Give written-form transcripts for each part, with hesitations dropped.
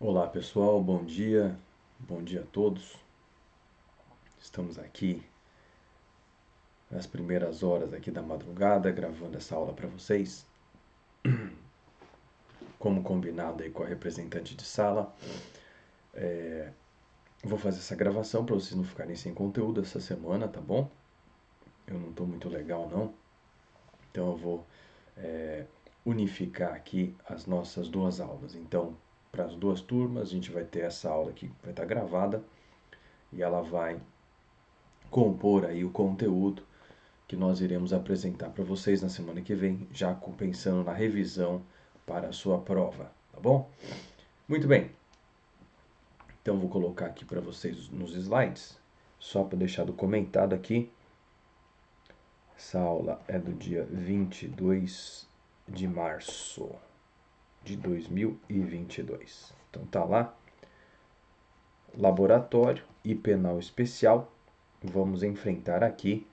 Olá pessoal, bom dia a todos. Estamos aqui nas primeiras horas aqui da madrugada gravando essa aula para vocês. Como combinado aí com a representante de sala, vou fazer essa gravação para vocês não ficarem sem conteúdo essa semana, tá bom? Eu não estou muito legal não, então eu vou unificar aqui as nossas duas aulas. Então, para as duas turmas, a gente vai ter essa aula aqui que vai estar gravada e ela vai compor aí o conteúdo que nós iremos apresentar para vocês na semana que vem, já pensando na revisão para a sua prova, tá bom? Muito bem. Então vou colocar aqui para vocês nos slides, só para deixar documentado aqui. Essa aula é do dia 22 de março de 2022. Então tá lá. Laboratório e penal especial. Vamos enfrentar aqui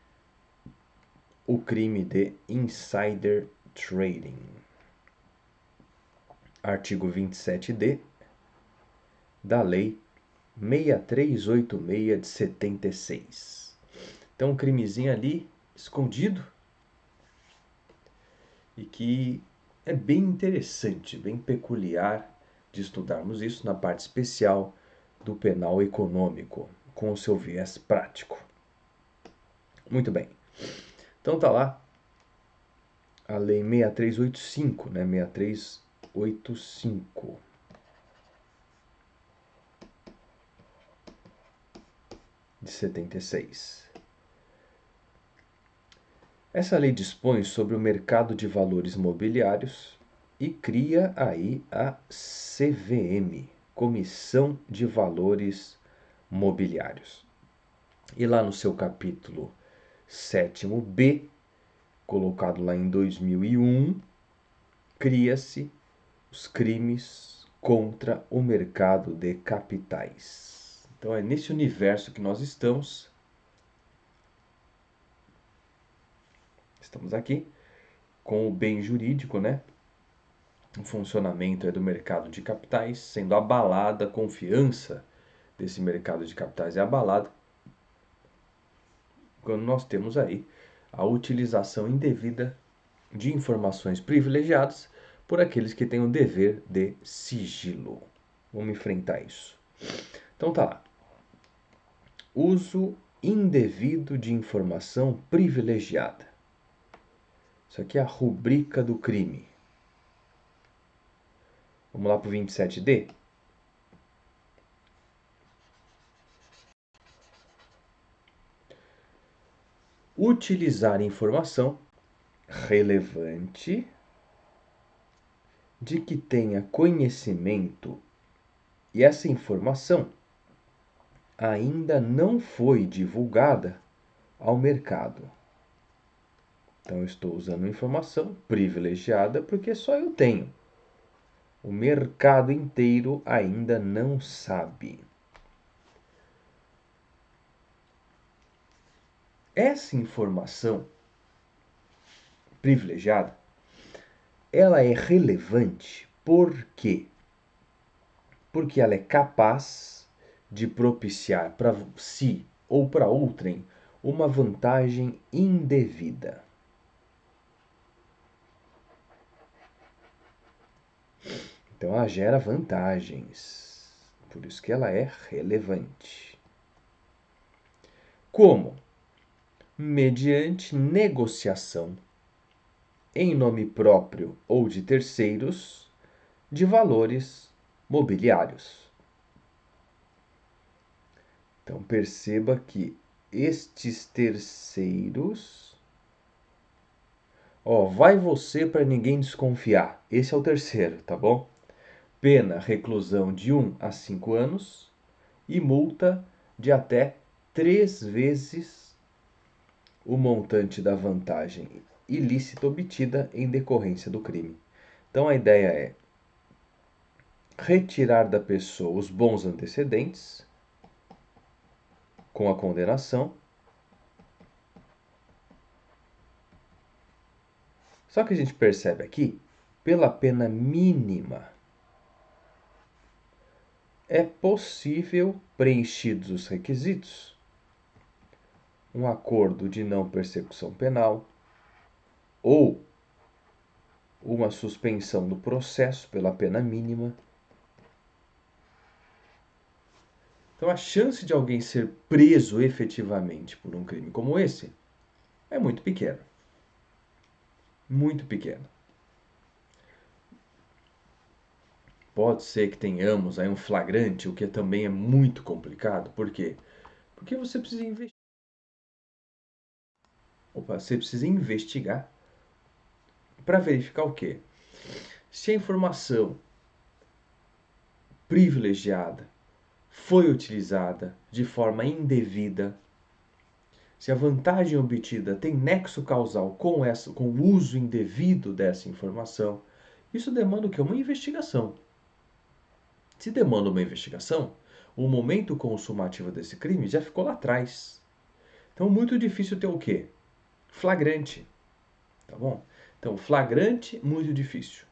o crime de insider trading. Artigo 27D da Lei 6386 de 76. Então, um crimezinho ali, escondido, e que é bem interessante, bem peculiar de estudarmos isso na parte especial do penal econômico, com o seu viés prático. Muito bem. Então tá lá a Lei 6385, né? 6385. De 76. Essa lei dispõe sobre o mercado de valores mobiliários e cria aí a CVM, Comissão de Valores Mobiliários. E lá no seu capítulo 7º-B, colocado lá em 2001, cria-se os crimes contra o mercado de capitais. Então é nesse universo que nós estamos. Estamos aqui com o bem jurídico, né? O funcionamento do mercado de capitais, sendo abalada a confiança desse mercado de capitais é abalada quando nós temos aí a utilização indevida de informações privilegiadas por aqueles que têm o dever de sigilo. Vamos enfrentar isso. Então tá lá. Uso indevido de informação privilegiada. Isso aqui é a rubrica do crime. Vamos lá para o 27D? Utilizar informação relevante de que tenha conhecimento e essa informação ainda não foi divulgada ao mercado. Então, eu estou usando informação privilegiada porque só eu tenho. O mercado inteiro ainda não sabe. Essa informação privilegiada, ela é relevante por quê? Porque ela é capaz de propiciar para si ou para outrem uma vantagem indevida. Então ela gera vantagens, por isso que ela é relevante. Como? Mediante negociação, em nome próprio ou de terceiros, de valores mobiliários. Então perceba que estes terceiros, vai você para ninguém desconfiar. Esse é o terceiro, tá bom? Pena reclusão de 1 a 5 anos e multa de até 3 vezes o montante da vantagem ilícita obtida em decorrência do crime. Então a ideia é retirar da pessoa os bons antecedentes com a condenação. Só que a gente percebe aqui, pela pena mínima, é possível, preenchidos os requisitos, um acordo de não persecução penal ou uma suspensão do processo pela pena mínima. Então, a chance de alguém ser preso efetivamente por um crime como esse é muito pequena. Muito pequena. Pode ser que tenhamos aí um flagrante, o que também é muito complicado. Por quê? Porque você precisa investigar. Você precisa investigar para verificar o quê? Se a informação privilegiada foi utilizada de forma indevida, se a vantagem obtida tem nexo causal com o uso indevido dessa informação, isso demanda o quê? Uma investigação. Se demanda uma investigação, o momento consumativo desse crime já ficou lá atrás. Então, muito difícil ter o quê? Flagrante. Tá bom? Então, flagrante, muito difícil.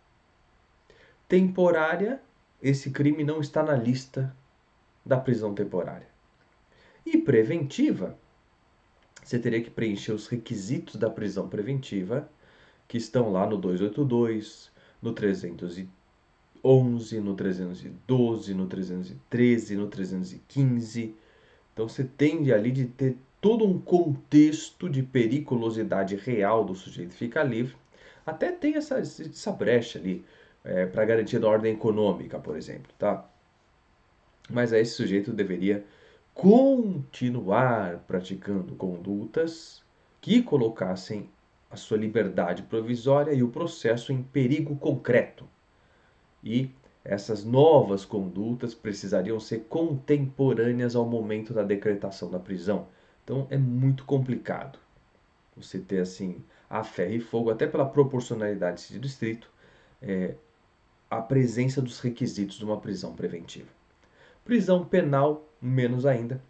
Temporária, esse crime não está na lista da prisão temporária. E preventiva, você teria que preencher os requisitos da prisão preventiva, que estão lá no 282, no 311, no 312, no 313, no 315. Então você tende ali de ter todo um contexto de periculosidade real do sujeito ficar livre. Até tem essa brecha ali para garantia da ordem econômica, por exemplo, tá? Mas aí esse sujeito deveria continuar praticando condutas que colocassem a sua liberdade provisória e o processo em perigo concreto. E essas novas condutas precisariam ser contemporâneas ao momento da decretação da prisão. Então é muito complicado você ter assim a ferro e fogo, até pela proporcionalidade desse distrito, a presença dos requisitos de uma prisão preventiva. Prisão penal, menos ainda.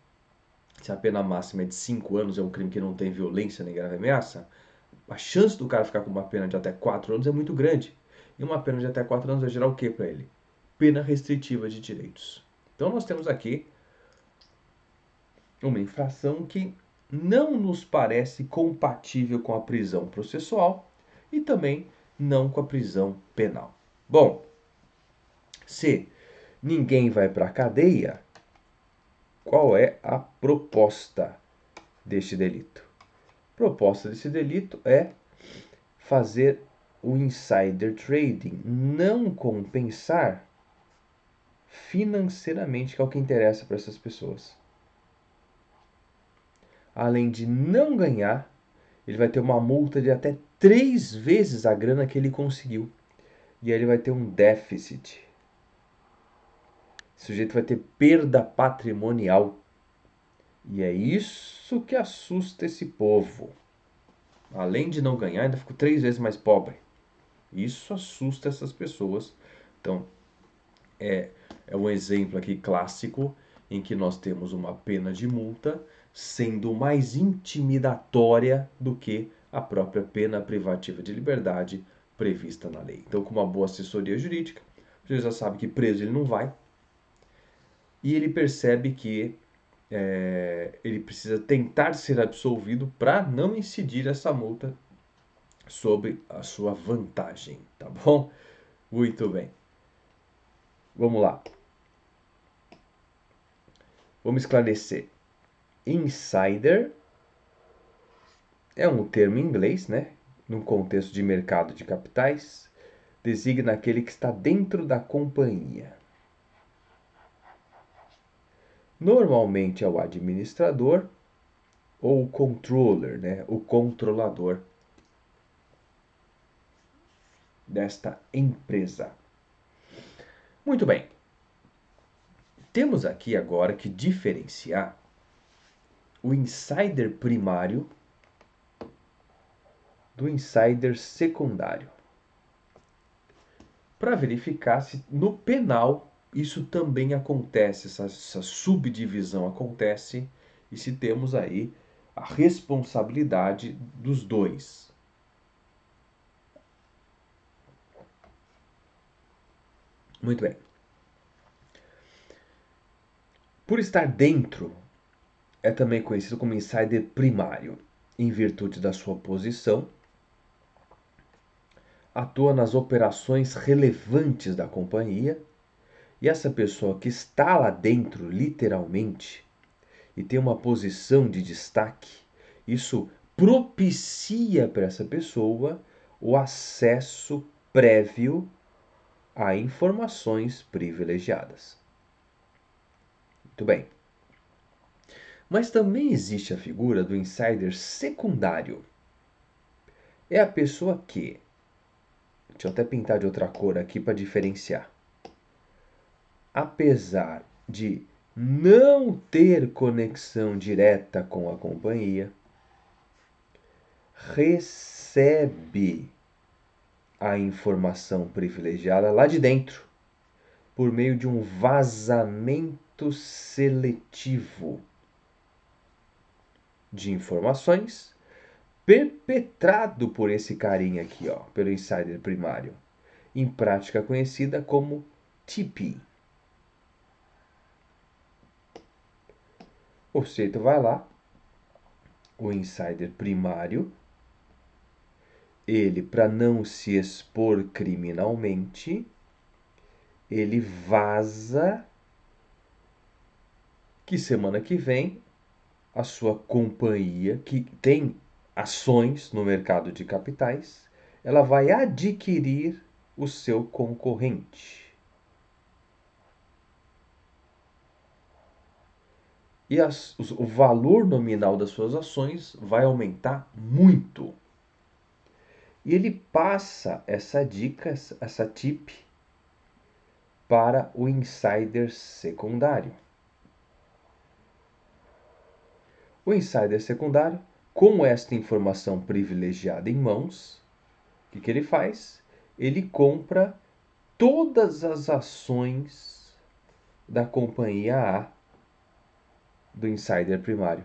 Se a pena máxima é de 5 anos, é um crime que não tem violência nem grave ameaça, a chance do cara ficar com uma pena de até 4 anos é muito grande. E uma pena de até 4 anos vai gerar o que para ele? Pena restritiva de direitos. Então nós temos aqui uma infração que não nos parece compatível com a prisão processual e também não com a prisão penal. Bom, se ninguém vai para a cadeia, qual é a proposta deste delito? A proposta desse delito é fazer o insider trading não compensar financeiramente, que é o que interessa para essas pessoas. Além de não ganhar, ele vai ter uma multa de até 3 vezes a grana que ele conseguiu. E aí ele vai ter um déficit. O sujeito vai ter perda patrimonial. E é isso que assusta esse povo. Além de não ganhar, ainda ficou 3 vezes mais pobre. Isso assusta essas pessoas. Então, é um exemplo aqui clássico em que nós temos uma pena de multa sendo mais intimidatória do que a própria pena privativa de liberdade prevista na lei. Então, com uma boa assessoria jurídica, você já sabe que preso ele não vai, e ele percebe que ele precisa tentar ser absolvido para não incidir essa multa sobre a sua vantagem, tá bom? Muito bem. Vamos lá. Vamos esclarecer. Insider é um termo em inglês, né? Num contexto de mercado de capitais, designa aquele que está dentro da companhia. Normalmente é o administrador ou o controller, né? O controlador desta empresa. Muito bem. Temos aqui agora que diferenciar o insider primário do insider secundário, para verificar se no penal isso também acontece, essa subdivisão acontece, e se temos aí a responsabilidade dos dois. Muito bem. Por estar dentro, é também conhecido como insider primário, em virtude da sua posição, atua nas operações relevantes da companhia, e essa pessoa que está lá dentro, literalmente, e tem uma posição de destaque, isso propicia para essa pessoa o acesso prévio a informações privilegiadas. Muito bem. Mas também existe a figura do insider secundário. É a pessoa que, deixa eu até pintar de outra cor aqui para diferenciar. Apesar de não ter conexão direta com a companhia, recebe a informação privilegiada lá de dentro por meio de um vazamento seletivo de informações perpetrado por esse carinha aqui, ó, pelo insider primário, em prática conhecida como TP. O sujeito vai lá, o insider primário, ele, para não se expor criminalmente, ele vaza que semana que vem a sua companhia, que tem ações no mercado de capitais, ela vai adquirir o seu concorrente. E o valor nominal das suas ações vai aumentar muito. E ele passa essa dica, essa tip, para o insider secundário. O insider secundário, com esta informação privilegiada em mãos, o que ele faz? Ele compra todas as ações da companhia A do insider primário.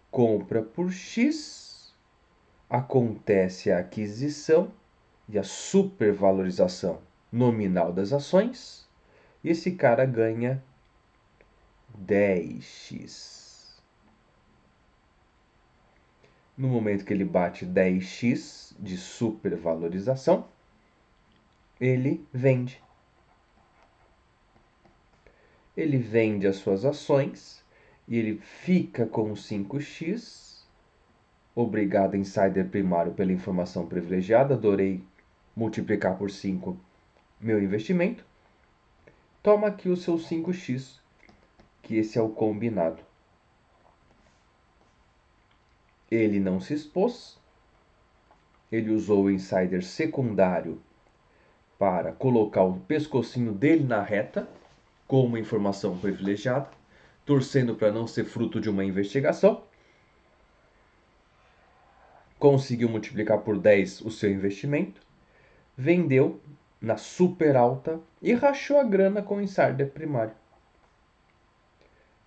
Compra por X, acontece a aquisição e a supervalorização nominal das ações, e esse cara ganha 10x. No momento que ele bate 10x de supervalorização, ele vende. Ele vende as suas ações e ele fica com 5x. Obrigado, insider primário, pela informação privilegiada. Adorei multiplicar por 5 meu investimento. Toma aqui o seu 5x, que esse é o combinado. Ele não se expôs. Ele usou o insider secundário para colocar o pescocinho dele na reta, com uma informação privilegiada, torcendo para não ser fruto de uma investigação. Conseguiu multiplicar por 10 o seu investimento, vendeu na super alta e rachou a grana com o insider primário.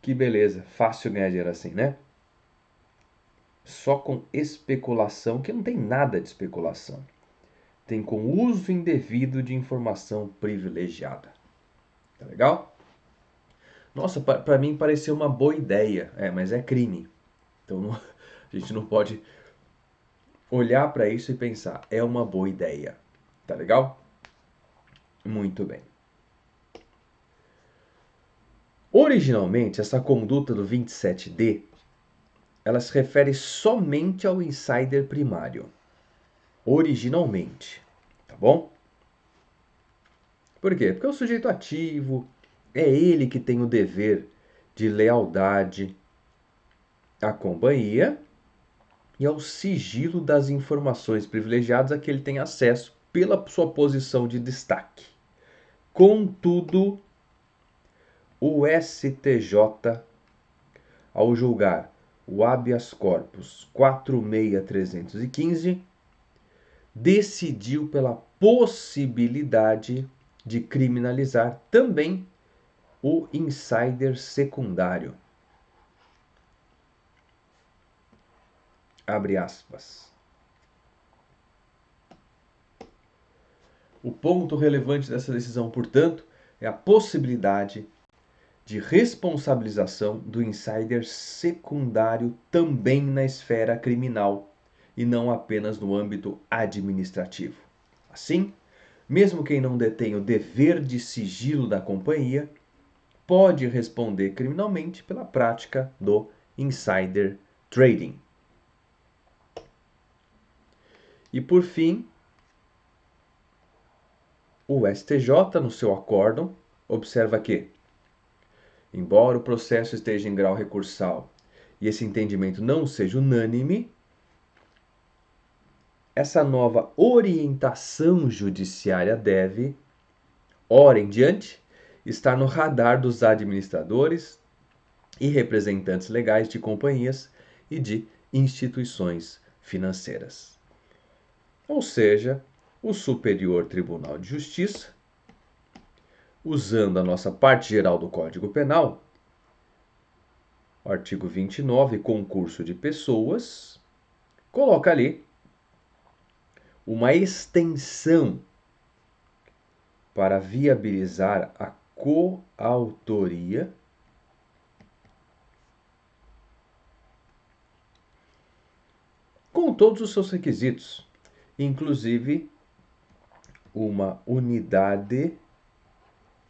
Que beleza, fácil ganhar dinheiro assim, né? Só com especulação, que não tem nada de especulação. Tem com uso indevido de informação privilegiada. Tá legal? Nossa, para mim pareceu uma boa ideia, mas é crime. Então não, a gente não pode olhar para isso e pensar, é uma boa ideia. Tá legal? Muito bem. Originalmente, essa conduta do 27D, ela se refere somente ao insider primário. Originalmente, tá bom? Por quê? Porque é o sujeito ativo, é ele que tem o dever de lealdade à companhia e ao sigilo das informações privilegiadas a que ele tem acesso pela sua posição de destaque. Contudo, o STJ, ao julgar o habeas corpus 46315, decidiu pela possibilidade de criminalizar também o insider secundário. Abre aspas. O ponto relevante dessa decisão, portanto, é a possibilidade de responsabilização do insider secundário também na esfera criminal e não apenas no âmbito administrativo. Assim, mesmo quem não detém o dever de sigilo da companhia pode responder criminalmente pela prática do insider trading. E por fim, o STJ, no seu acórdão, observa que, embora o processo esteja em grau recursal e esse entendimento não seja unânime, essa nova orientação judiciária deve, ora em diante, estar no radar dos administradores e representantes legais de companhias e de instituições financeiras. Ou seja, o Superior Tribunal de Justiça, usando a nossa parte geral do Código Penal, o artigo 29, concurso de pessoas, coloca ali uma extensão para viabilizar a coautoria com todos os seus requisitos, inclusive uma unidade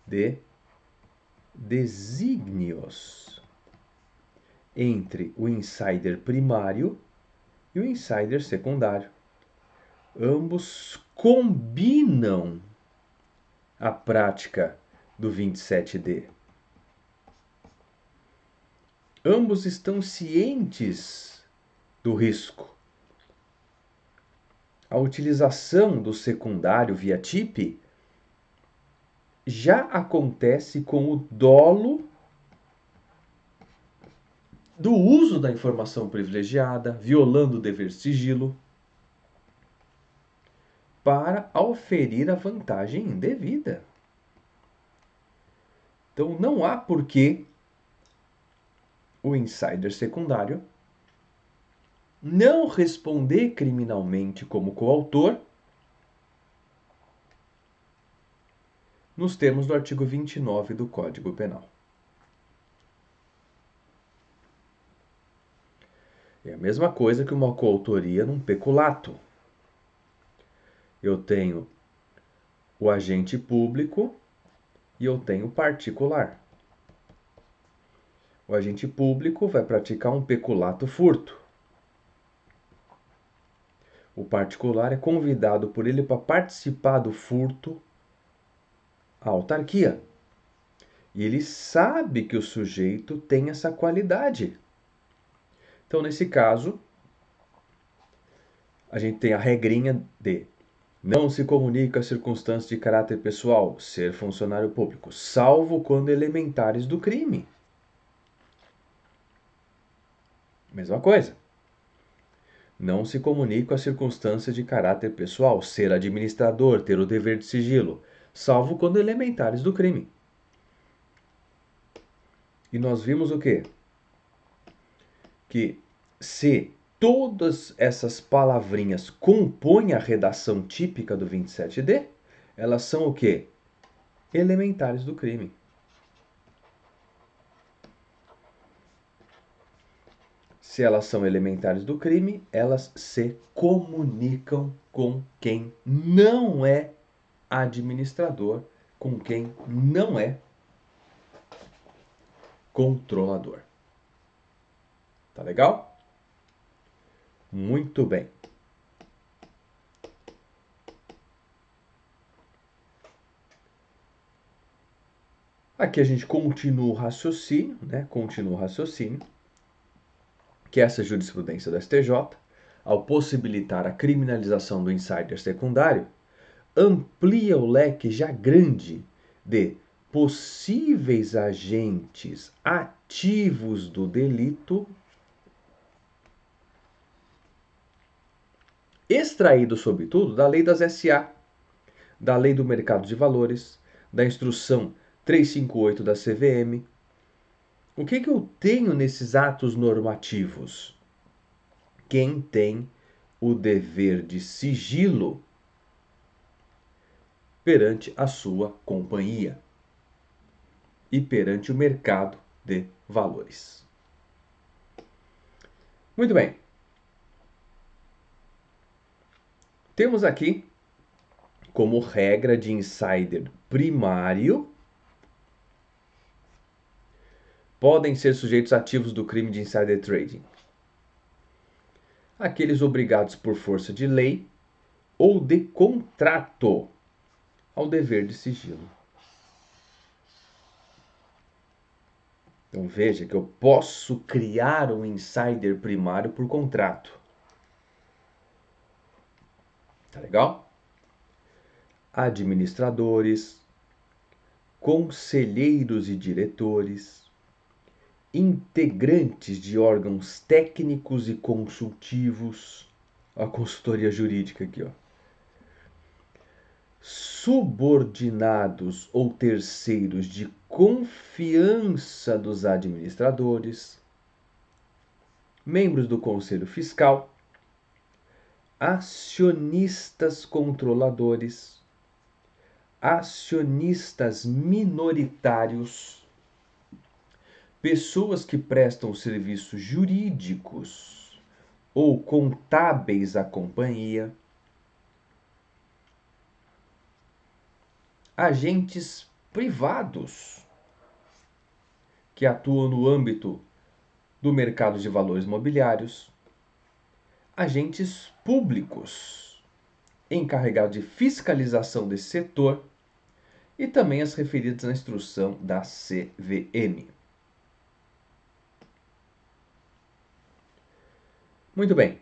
de desígnios entre o insider primário e o insider secundário. Ambos combinam a prática do 27D. Ambos estão cientes do risco. A utilização do secundário via TIP já acontece com o dolo do uso da informação privilegiada, violando o dever de sigilo, para auferir a vantagem indevida. Então não há por que o insider secundário não responder criminalmente como coautor nos termos do artigo 29 do Código Penal. É a mesma coisa que uma coautoria num peculato. Eu tenho o agente público e eu tenho o particular. O agente público vai praticar um peculato furto. O particular é convidado por ele para participar do furto à autarquia. E ele sabe que o sujeito tem essa qualidade. Então, nesse caso, a gente tem a regrinha de não se comunica circunstâncias de caráter pessoal, ser funcionário público, salvo quando elementares do crime. Mesma coisa. Não se comunica as circunstâncias de caráter pessoal, ser administrador, ter o dever de sigilo, salvo quando elementares do crime. E nós vimos o quê? Que se todas essas palavrinhas compõem a redação típica do 27D, elas são o quê? Elementares do crime. Se elas são elementares do crime, elas se comunicam com quem não é administrador, com quem não é controlador. Tá legal? Muito bem. Aqui a gente continua o raciocínio, né? Continua o raciocínio, que essa jurisprudência do STJ, ao possibilitar a criminalização do insider secundário, amplia o leque já grande de possíveis agentes ativos do delito, extraído, sobretudo, da lei das SA, da lei do mercado de valores, da instrução 358 da CVM. O que eu tenho nesses atos normativos? Quem tem o dever de sigilo perante a sua companhia. e perante o mercado de valores. Muito bem. Temos aqui como regra de insider primário, podem ser sujeitos ativos do crime de insider trading aqueles obrigados por força de lei ou de contrato ao dever de sigilo. Então veja que eu posso criar um insider primário por contrato. Tá legal? Administradores, conselheiros e diretores, integrantes de órgãos técnicos e consultivos, a consultoria jurídica aqui, ó. Subordinados ou terceiros de confiança dos administradores, membros do Conselho Fiscal, acionistas controladores, acionistas minoritários, pessoas que prestam serviços jurídicos ou contábeis à companhia, agentes privados que atuam no âmbito do mercado de valores mobiliários, agentes públicos encarregados de fiscalização desse setor e também as referidas na instrução da CVM. Muito bem.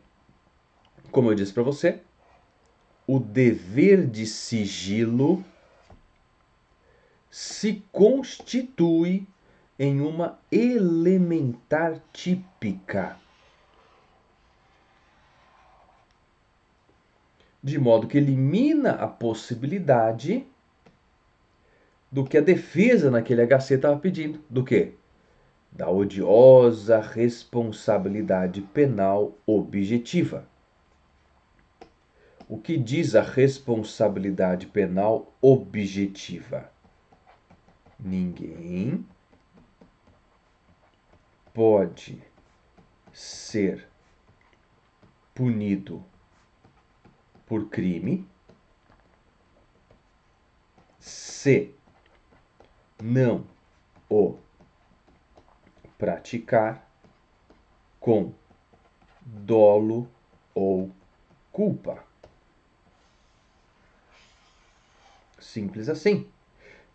Como eu disse para você, o dever de sigilo se constitui em uma elementar típica, de modo que elimina a possibilidade do que a defesa naquele HC estava pedindo. Do quê? Da odiosa responsabilidade penal objetiva. O que diz a responsabilidade penal objetiva? Ninguém pode ser punido por crime se não o praticar com dolo ou culpa. Simples assim.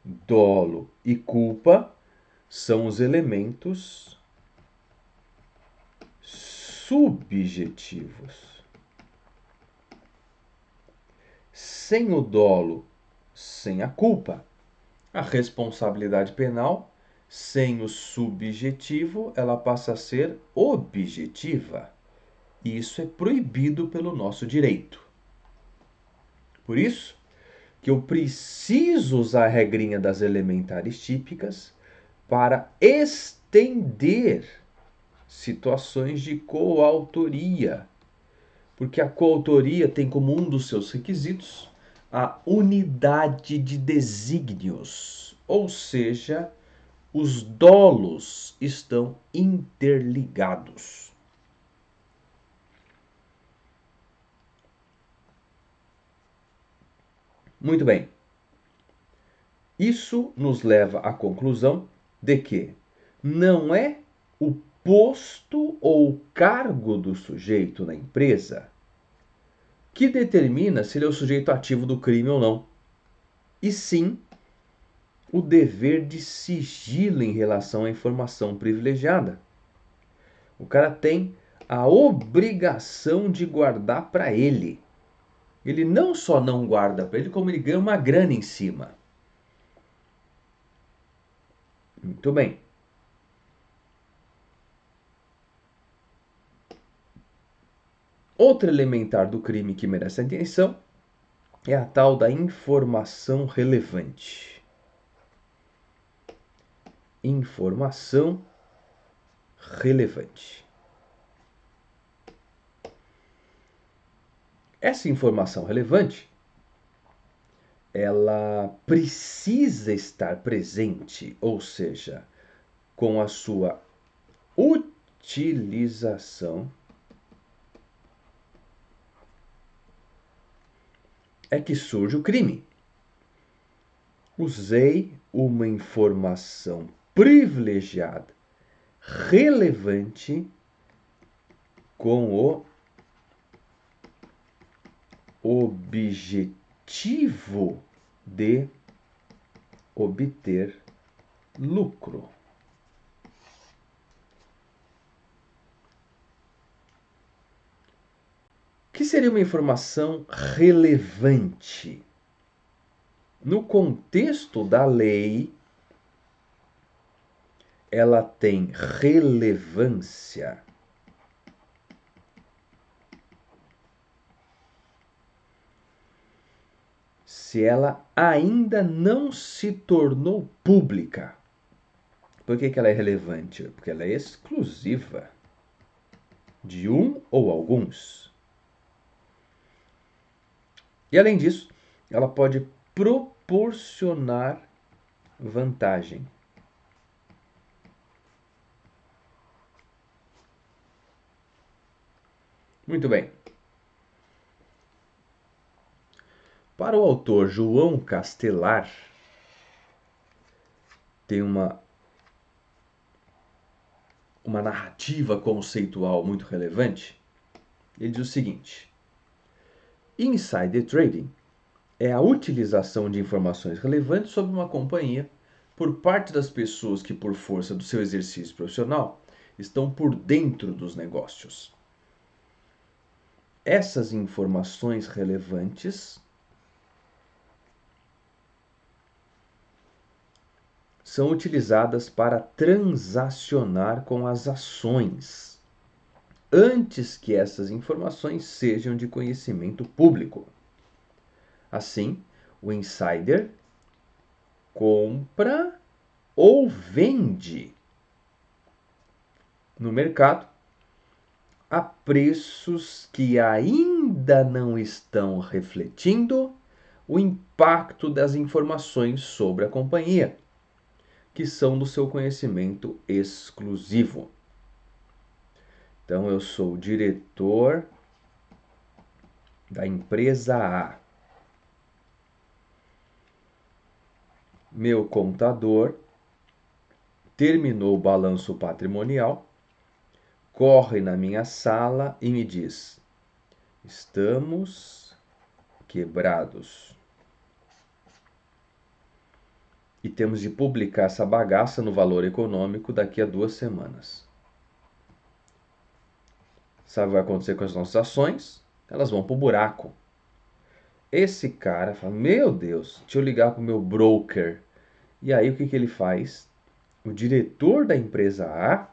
Dolo e culpa são os elementos subjetivos. Sem o dolo, sem a culpa, a responsabilidade penal, sem o subjetivo, ela passa a ser objetiva. E isso é proibido pelo nosso direito. Por isso que eu preciso usar a regrinha das elementares típicas para estender situações de coautoria. Porque a coautoria tem como um dos seus requisitos a unidade de desígnios, ou seja, os dolos estão interligados. Muito bem. Isso nos leva à conclusão de que não é o posto ou o cargo do sujeito na empresa que determina se ele é o sujeito ativo do crime ou não, e sim o dever de sigilo em relação à informação privilegiada. O cara tem a obrigação de guardar para ele. Ele não só não guarda para ele, como ele ganha uma grana em cima. Muito bem. Outro elementar do crime que merece atenção é a tal da informação relevante. Informação relevante. Essa informação relevante, ela precisa estar presente, ou seja, com a sua utilização, é que surge o crime. Usei uma informação privilegiada, relevante, com o objetivo de obter lucro. O que seria uma informação relevante? No contexto da lei, ela tem relevância se ela ainda não se tornou pública. Por que ela é relevante? Porque ela é exclusiva de um ou alguns. E além disso, ela pode proporcionar vantagem. Muito bem. Para o autor João Castelar, tem uma narrativa conceitual muito relevante. Ele diz o seguinte: insider trading é a utilização de informações relevantes sobre uma companhia por parte das pessoas que, por força do seu exercício profissional, estão por dentro dos negócios. Essas informações relevantes são utilizadas para transacionar com as ações, antes que essas informações sejam de conhecimento público. Assim, o insider compra ou vende no mercado a preços que ainda não estão refletindo o impacto das informações sobre a companhia, que são do seu conhecimento exclusivo. Então, eu sou o diretor da empresa A. Meu contador terminou o balanço patrimonial, corre na minha sala e me diz: estamos quebrados. E temos de publicar essa bagaça no Valor Econômico daqui a 2 semanas. Sabe o que vai acontecer com as nossas ações? Elas vão pro buraco. Esse cara fala: meu Deus, deixa eu ligar pro meu broker. E aí o que ele faz? O diretor da empresa A,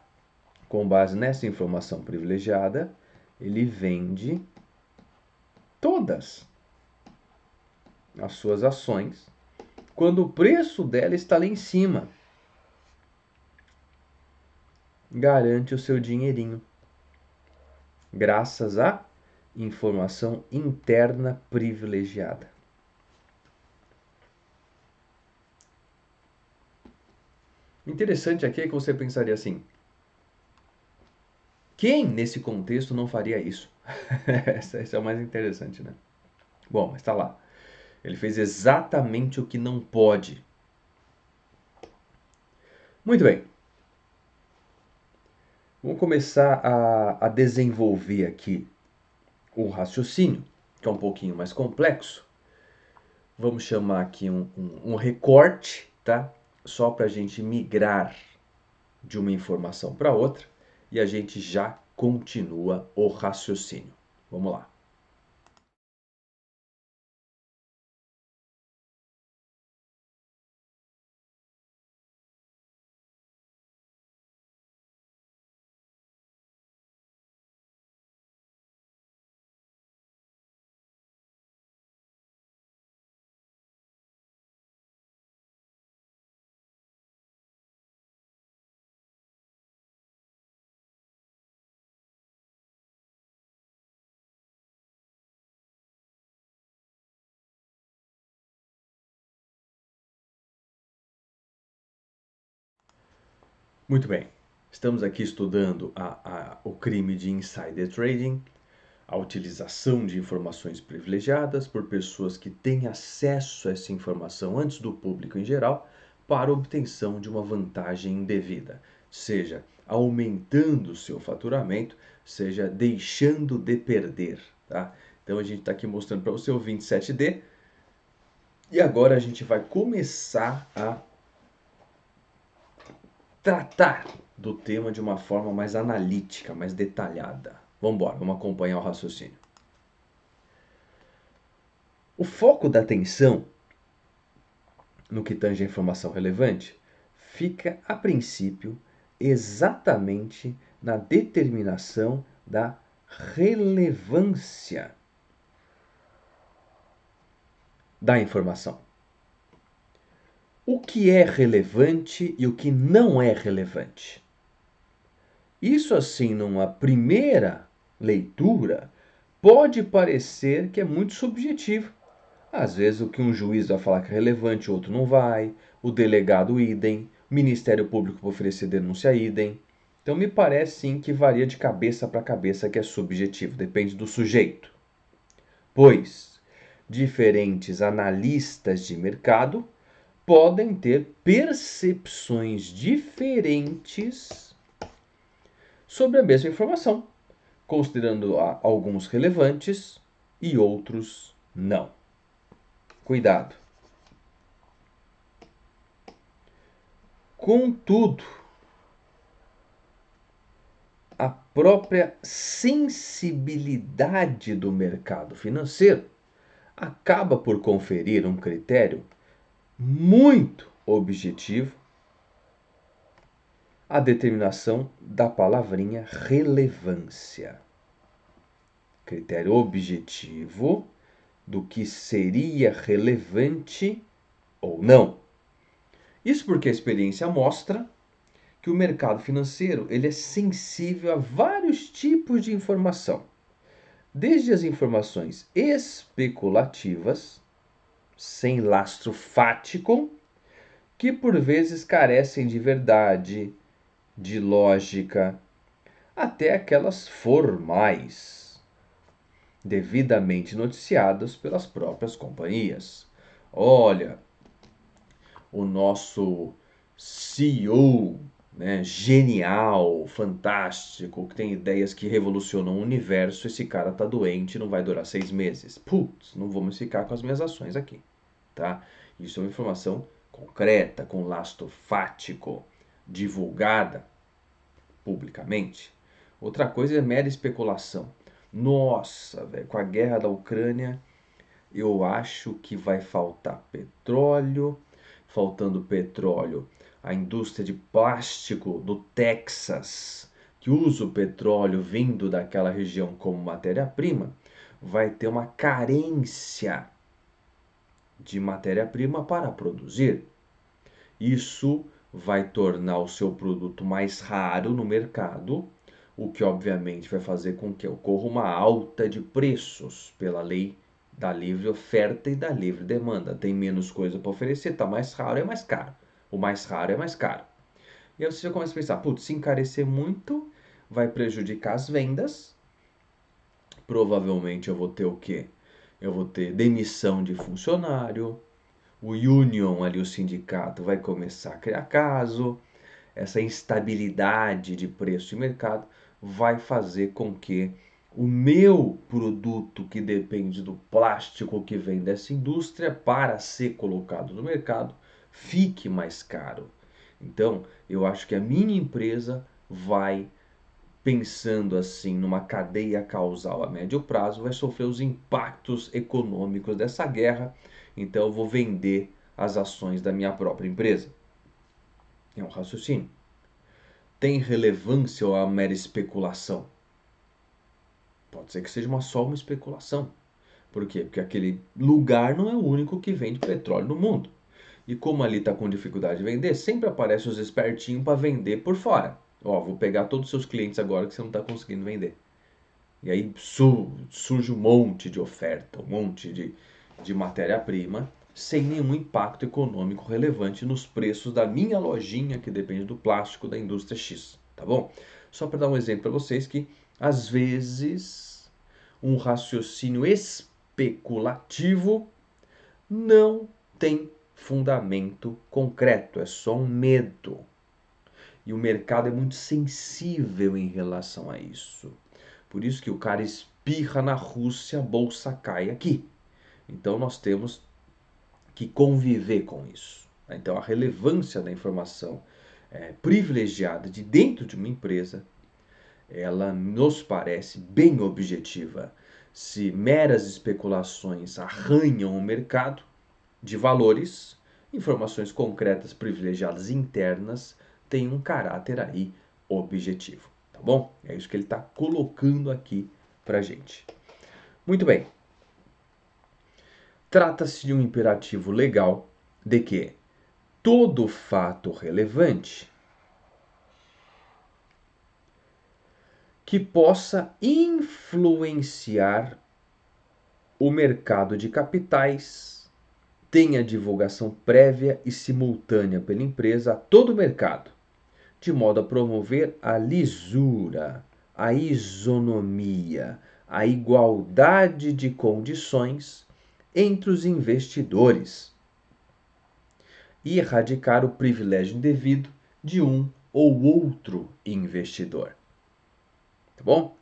com base nessa informação privilegiada, ele vende todas as suas ações quando o preço dela está lá em cima. Garante o seu dinheirinho, graças à informação interna privilegiada. Interessante aqui é que você pensaria assim: quem nesse contexto não faria isso? Esse é o mais interessante, né? Bom, mas tá lá. Ele fez exatamente o que não pode. Muito bem. Vamos começar a desenvolver aqui o raciocínio, que é um pouquinho mais complexo. Vamos chamar aqui um recorte, tá? Só para a gente migrar de uma informação para outra e a gente já continua o raciocínio. Vamos lá. Muito bem, estamos aqui estudando o crime de insider trading, a utilização de informações privilegiadas por pessoas que têm acesso a essa informação antes do público em geral para obtenção de uma vantagem indevida, seja aumentando o seu faturamento, seja deixando de perder, tá? Então a gente está aqui mostrando para você o 27D e agora a gente vai começar a tratar do tema de uma forma mais analítica, mais detalhada. Vamos embora, vamos acompanhar o raciocínio. O foco da atenção no que tange a informação relevante fica, a princípio, exatamente na determinação da relevância da informação. O que é relevante e o que não é relevante. Isso, assim, numa primeira leitura, pode parecer que é muito subjetivo. Às vezes o que um juiz vai falar que é relevante, o outro não vai, o delegado idem, o Ministério Público para oferecer denúncia idem. Então me parece sim que varia de cabeça para cabeça, que é subjetivo, depende do sujeito. Pois diferentes analistas de mercado podem ter percepções diferentes sobre a mesma informação, considerando alguns relevantes e outros não. Cuidado. Contudo, a própria sensibilidade do mercado financeiro acaba por conferir um critério muito objetivo à determinação da palavrinha relevância. Critério objetivo do que seria relevante ou não. Isso porque a experiência mostra que o mercado financeiro ele é sensível a vários tipos de informação, desde as informações especulativas, sem lastro fático, que por vezes carecem de verdade, de lógica, até aquelas formais, devidamente noticiadas pelas próprias companhias. Olha, o nosso CEO, né, genial, fantástico, que tem ideias que revolucionam o universo, esse cara tá doente e não vai durar 6 meses. Putz, não vamos ficar com as minhas ações aqui, tá? Isso é uma informação concreta, com lastro fático, divulgada publicamente. Outra coisa é mera especulação. Nossa, velho, com a guerra da Ucrânia, eu acho que vai faltar petróleo. Faltando petróleo, a indústria de plástico do Texas, que usa o petróleo vindo daquela região como matéria-prima, vai ter uma carência de matéria-prima para produzir. Isso vai tornar o seu produto mais raro no mercado, o que obviamente vai fazer com que ocorra uma alta de preços pela lei da livre oferta e da livre demanda. Tem menos coisa para oferecer, está mais raro, é mais caro. O mais raro é mais caro. E aí você já começa a pensar, putz, se encarecer muito, vai prejudicar as vendas. Provavelmente eu vou ter o quê? Eu vou ter demissão de funcionário, o union ali, o sindicato, vai começar a criar caso. Essa instabilidade de preço de mercado vai fazer com que o meu produto, que depende do plástico que vem dessa indústria para ser colocado no mercado, fique mais caro. Então, eu acho que a minha empresa vai, pensando assim numa cadeia causal a médio prazo, vai sofrer os impactos econômicos dessa guerra. Então, eu vou vender as ações da minha própria empresa. É um raciocínio. Tem relevância ou é uma mera especulação? Pode ser que seja só uma especulação. Por quê? Porque aquele lugar não é o único que vende petróleo no mundo. E como ali está com dificuldade de vender, sempre aparecem os espertinhos para vender por fora. Ó, vou pegar todos os seus clientes agora que você não está conseguindo vender. E aí surge um monte de oferta, um monte de matéria-prima sem nenhum impacto econômico relevante nos preços da minha lojinha, que depende do plástico da indústria X, tá bom? Só para dar um exemplo para vocês que, às vezes, um raciocínio especulativo não tem fundamento concreto, é só um medo. E o mercado é muito sensível em relação a isso. Por isso que o cara espirra na Rússia, a bolsa cai aqui. Então nós temos que conviver com isso. Então a relevância da informação privilegiada de dentro de uma empresa, ela nos parece bem objetiva. Se meras especulações arranham o mercado de valores, informações concretas privilegiadas internas têm um caráter aí objetivo, tá bom? É isso que ele está colocando aqui pra gente. Muito bem. Trata-se de um imperativo legal de que todo fato relevante que possa influenciar o mercado de capitais tenha divulgação prévia e simultânea pela empresa a todo o mercado, de modo a promover a lisura, a isonomia, a igualdade de condições entre os investidores e erradicar o privilégio indevido de um ou outro investidor. Tá bom?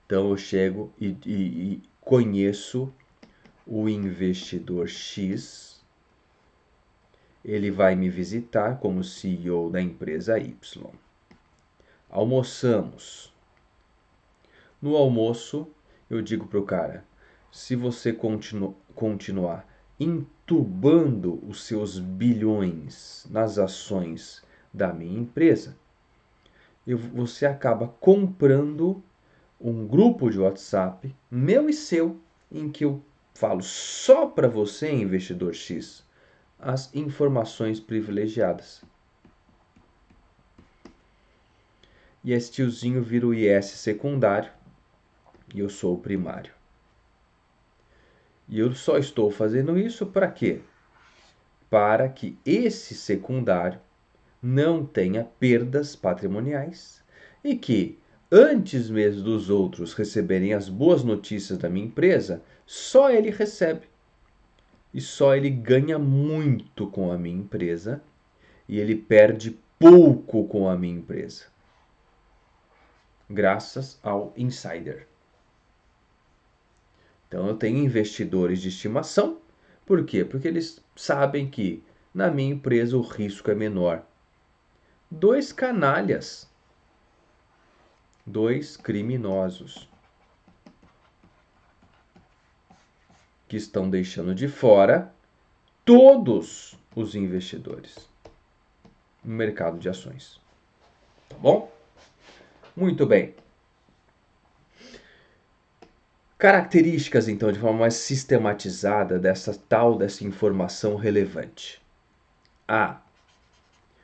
Então eu chego e conheço o investidor X, ele vai me visitar como CEO da empresa Y. Almoçamos. No almoço, eu digo para o cara, se você continuar entubando os seus bilhões nas ações da minha empresa, você acaba comprando um grupo de WhatsApp, meu e seu, em que eu falo só para você, investidor X, as informações privilegiadas. E esse tiozinho vira o IS secundário e eu sou o primário. E eu só estou fazendo isso para quê? Para que esse secundário não tenha perdas patrimoniais e que, antes mesmo dos outros receberem as boas notícias da minha empresa, só ele recebe. E só ele ganha muito com a minha empresa e ele perde pouco com a minha empresa, graças ao insider. Então eu tenho investidores de estimação. Por quê? Porque eles sabem que na minha empresa o risco é menor. Dois canalhas, dois criminosos que estão deixando de fora todos os investidores no mercado de ações. Tá bom? Muito bem. Características, então, de forma mais sistematizada dessa informação relevante. A.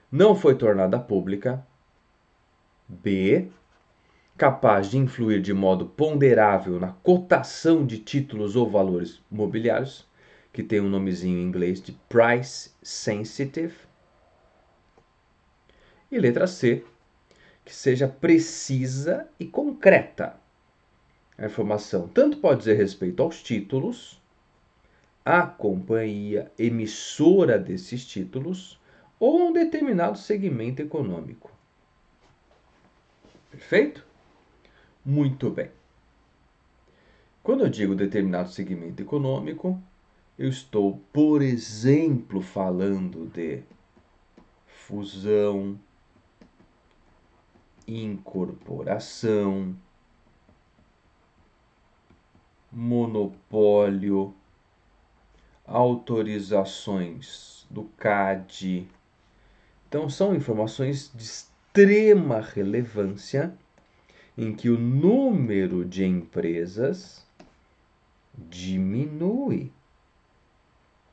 Não foi tornada pública. B. Capaz de influir de modo ponderável na cotação de títulos ou valores mobiliários, que tem um nomezinho em inglês de price sensitive. E letra C. Que seja precisa e concreta. A informação tanto pode dizer respeito aos títulos, à companhia emissora desses títulos ou a um determinado segmento econômico. Perfeito? Muito bem. Quando eu digo determinado segmento econômico, eu estou, por exemplo, falando de fusão, incorporação, monopólio, autorizações do CAD. Então, são informações de extrema relevância em que o número de empresas diminui,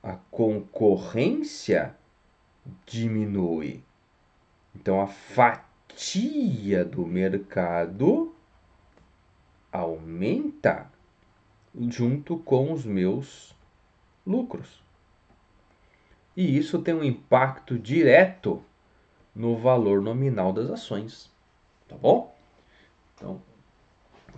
a concorrência diminui. Então, a fatia do mercado aumenta junto com os meus lucros. E isso tem um impacto direto no valor nominal das ações, tá bom? Então,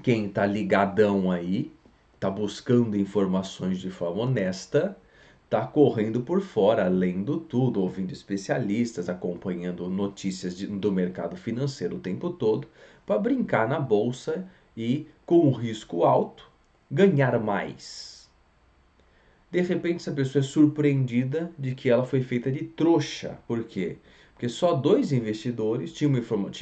quem está ligadão aí, está buscando informações de forma honesta, está correndo por fora, lendo tudo, ouvindo especialistas, acompanhando notícias do mercado financeiro o tempo todo, para brincar na bolsa e, com um risco alto, ganhar mais. De repente, essa pessoa é surpreendida de que ela foi feita de trouxa. Por quê? Porque só 2 investidores tinham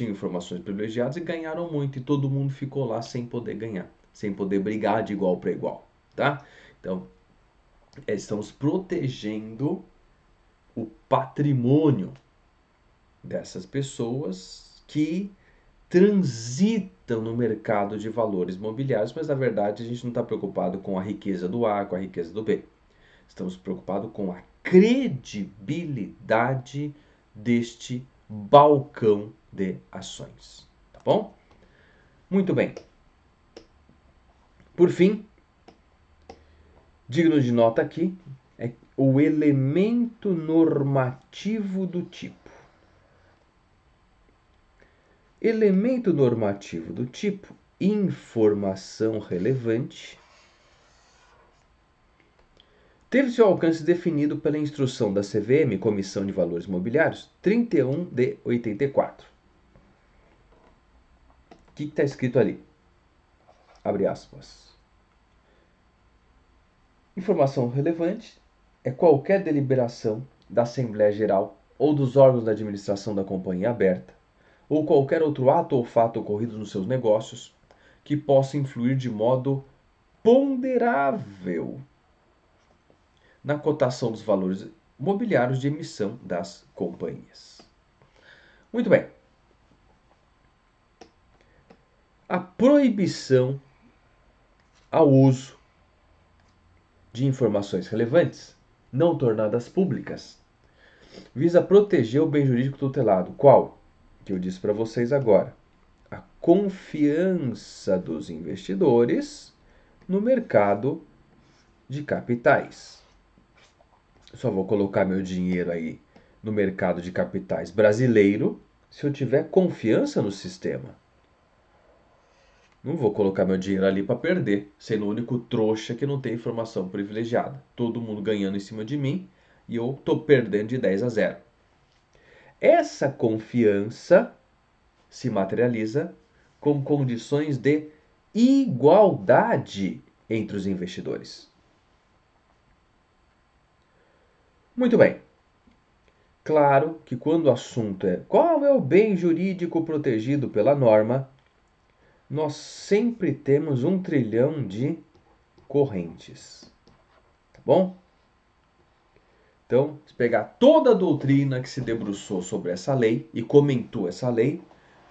informações privilegiadas e ganharam muito, e todo mundo ficou lá sem poder ganhar, sem poder brigar de igual para igual, tá? Então, estamos protegendo o patrimônio dessas pessoas que transitam no mercado de valores mobiliários, mas na verdade a gente não está preocupado com a riqueza do A, com a riqueza do B. Estamos preocupados com a credibilidade deste balcão de ações, tá bom? Muito bem. Por fim, digno de nota aqui é o elemento normativo do tipo. Elemento normativo do tipo informação relevante teve seu alcance definido pela instrução da CVM, Comissão de Valores Mobiliários, 31 de 84. O que está escrito ali? Abre aspas. Informação relevante é qualquer deliberação da Assembleia Geral ou dos órgãos da administração da companhia aberta, ou qualquer outro ato ou fato ocorrido nos seus negócios que possa influir de modo ponderável na cotação dos valores mobiliários de emissão das companhias. Muito bem. A proibição ao uso de informações relevantes não tornadas públicas visa proteger o bem jurídico tutelado. Qual? Que eu disse para vocês agora. A confiança dos investidores no mercado de capitais. Só vou colocar meu dinheiro aí no mercado de capitais brasileiro se eu tiver confiança no sistema. Não vou colocar meu dinheiro ali para perder, sendo o único trouxa que não tem informação privilegiada. Todo mundo ganhando em cima de mim e eu estou perdendo de 10 a 0. Essa confiança se materializa com condições de igualdade entre os investidores. Muito bem. Claro que quando o assunto é qual é o bem jurídico protegido pela norma, nós sempre temos 1 trilhão de correntes. Tá bom? Então, se pegar toda a doutrina que se debruçou sobre essa lei e comentou essa lei,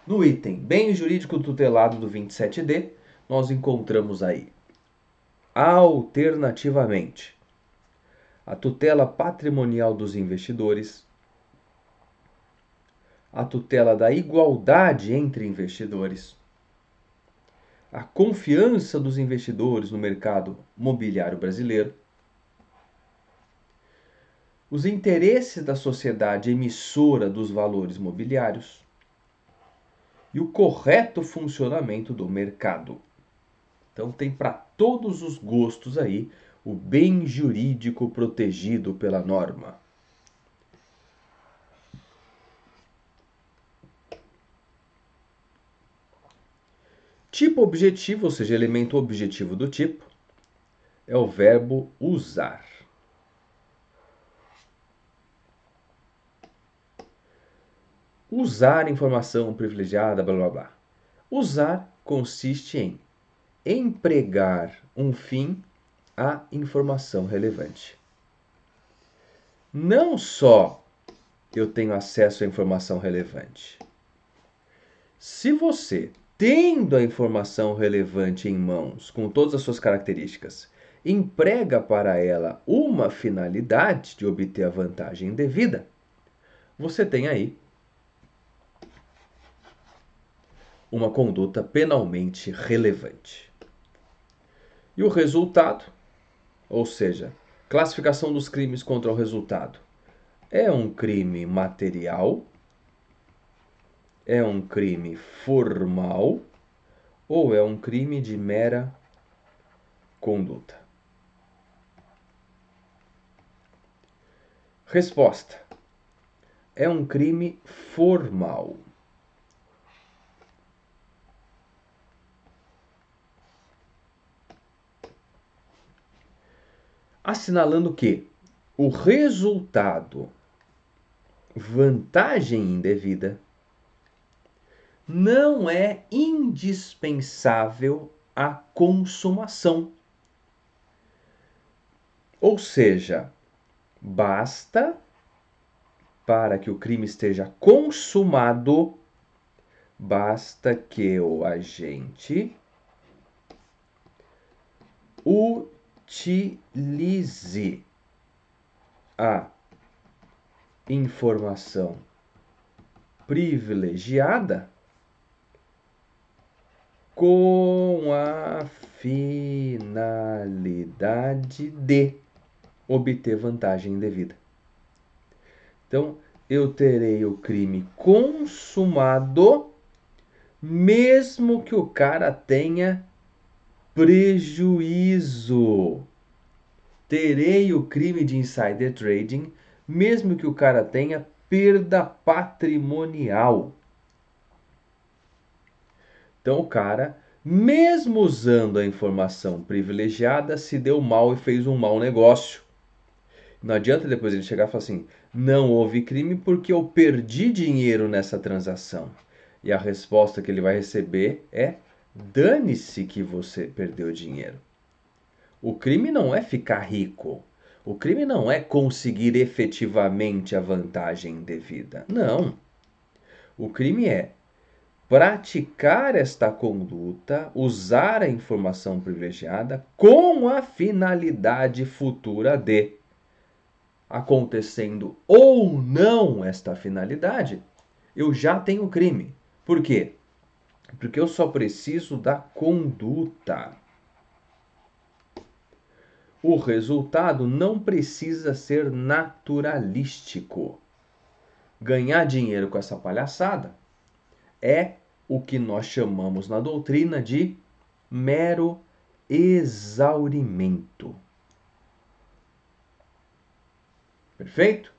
no item bem jurídico tutelado do 27D, nós encontramos aí, alternativamente, a tutela patrimonial dos investidores, a tutela da igualdade entre investidores, a confiança dos investidores no mercado mobiliário brasileiro, os interesses da sociedade emissora dos valores mobiliários e o correto funcionamento do mercado. Então tem para todos os gostos aí o bem jurídico protegido pela norma. Tipo objetivo, ou seja, elemento objetivo do tipo, é o verbo usar. Usar informação privilegiada, blá blá blá. Usar consiste em empregar um fim à informação relevante. Não só eu tenho acesso à informação relevante. Se você, tendo a informação relevante em mãos, com todas as suas características, emprega para ela uma finalidade de obter a vantagem devida, você tem aí uma conduta penalmente relevante. E o resultado, ou seja, classificação dos crimes contra o resultado. É um crime material? É um crime formal? Ou é um crime de mera conduta? Resposta: é um crime formal. Assinalando que o resultado vantagem indevida não é indispensável à consumação. Ou seja, basta para que o crime esteja consumado, basta que o agente utilize a informação privilegiada com a finalidade de obter vantagem indevida. Então, eu terei o crime consumado, mesmo que o cara tenha prejuízo. Terei o crime de insider trading, mesmo que o cara tenha perda patrimonial. Então, o cara, mesmo usando a informação privilegiada, se deu mal e fez um mau negócio. Não adianta depois ele chegar e falar assim: não houve crime porque eu perdi dinheiro nessa transação. E a resposta que ele vai receber é: dane-se que você perdeu dinheiro. O crime não é ficar rico. O crime não é conseguir efetivamente a vantagem devida. Não. O crime é praticar esta conduta, usar a informação privilegiada com a finalidade futura de, acontecendo ou não esta finalidade, eu já tenho crime. Por quê? Porque eu só preciso da conduta. O resultado não precisa ser naturalístico. Ganhar dinheiro com essa palhaçada é o que nós chamamos na doutrina de mero exaurimento. Perfeito?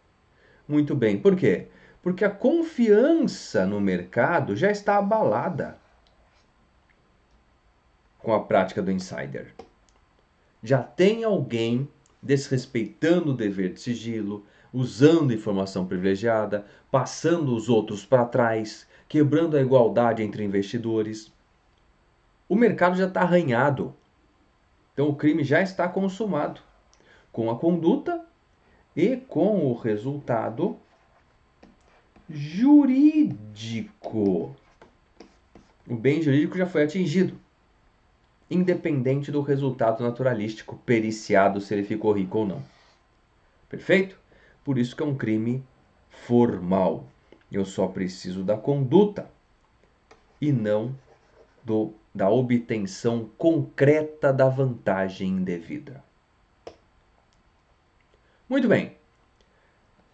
Muito bem. Por quê? Porque a confiança no mercado já está abalada com a prática do insider. Já tem alguém desrespeitando o dever de sigilo, usando informação privilegiada, passando os outros para trás, quebrando a igualdade entre investidores. O mercado já está arranhado. Então o crime já está consumado com a conduta e com o resultado jurídico. O bem jurídico já foi atingido, independente do resultado naturalístico, periciado se ele ficou rico ou não. Perfeito? Por isso que é um crime formal. Eu só preciso da conduta e não da obtenção concreta da vantagem indevida. Muito bem.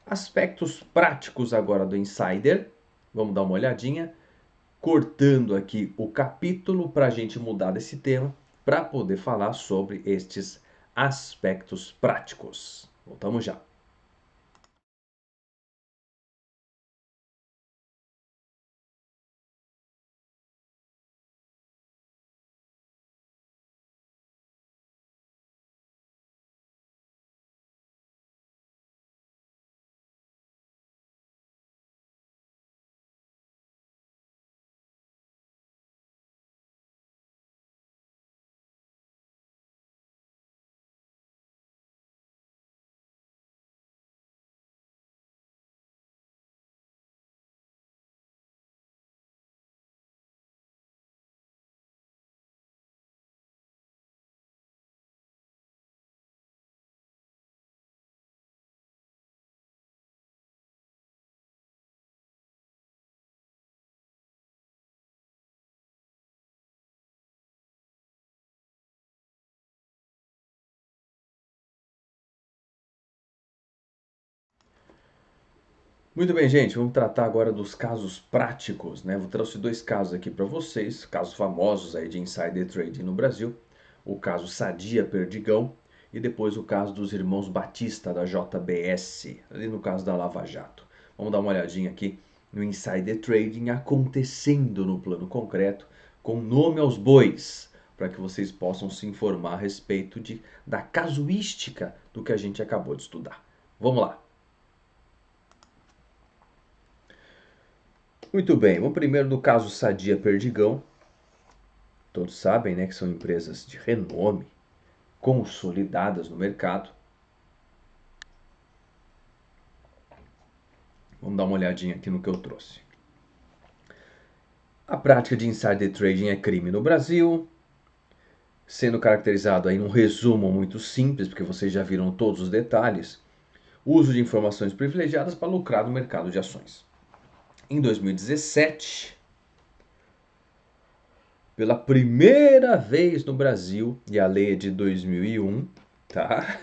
Aspectos práticos agora do insider. Vamos dar uma olhadinha. Cortando aqui o capítulo para a gente mudar desse tema, para poder falar sobre estes aspectos práticos. Voltamos já. Muito bem, gente, vamos tratar agora dos casos práticos, né? Eu trouxe dois casos aqui para vocês, casos famosos aí de insider trading no Brasil. O caso Sadia Perdigão e depois o caso dos irmãos Batista da JBS, ali no caso da Lava Jato. Vamos dar uma olhadinha aqui no insider trading acontecendo no plano concreto, com nome aos bois, para que vocês possam se informar a respeito da casuística do que a gente acabou de estudar. Vamos lá. Muito bem, vamos primeiro do caso Sadia Perdigão. Todos sabem, né, que são empresas de renome, consolidadas no mercado. Vamos dar uma olhadinha aqui no que eu trouxe. A prática de insider trading é crime no Brasil, sendo caracterizado aí num resumo muito simples, porque vocês já viram todos os detalhes. Uso de informações privilegiadas para lucrar no mercado de ações. Em 2017, pela primeira vez no Brasil, e a lei é de 2001, tá?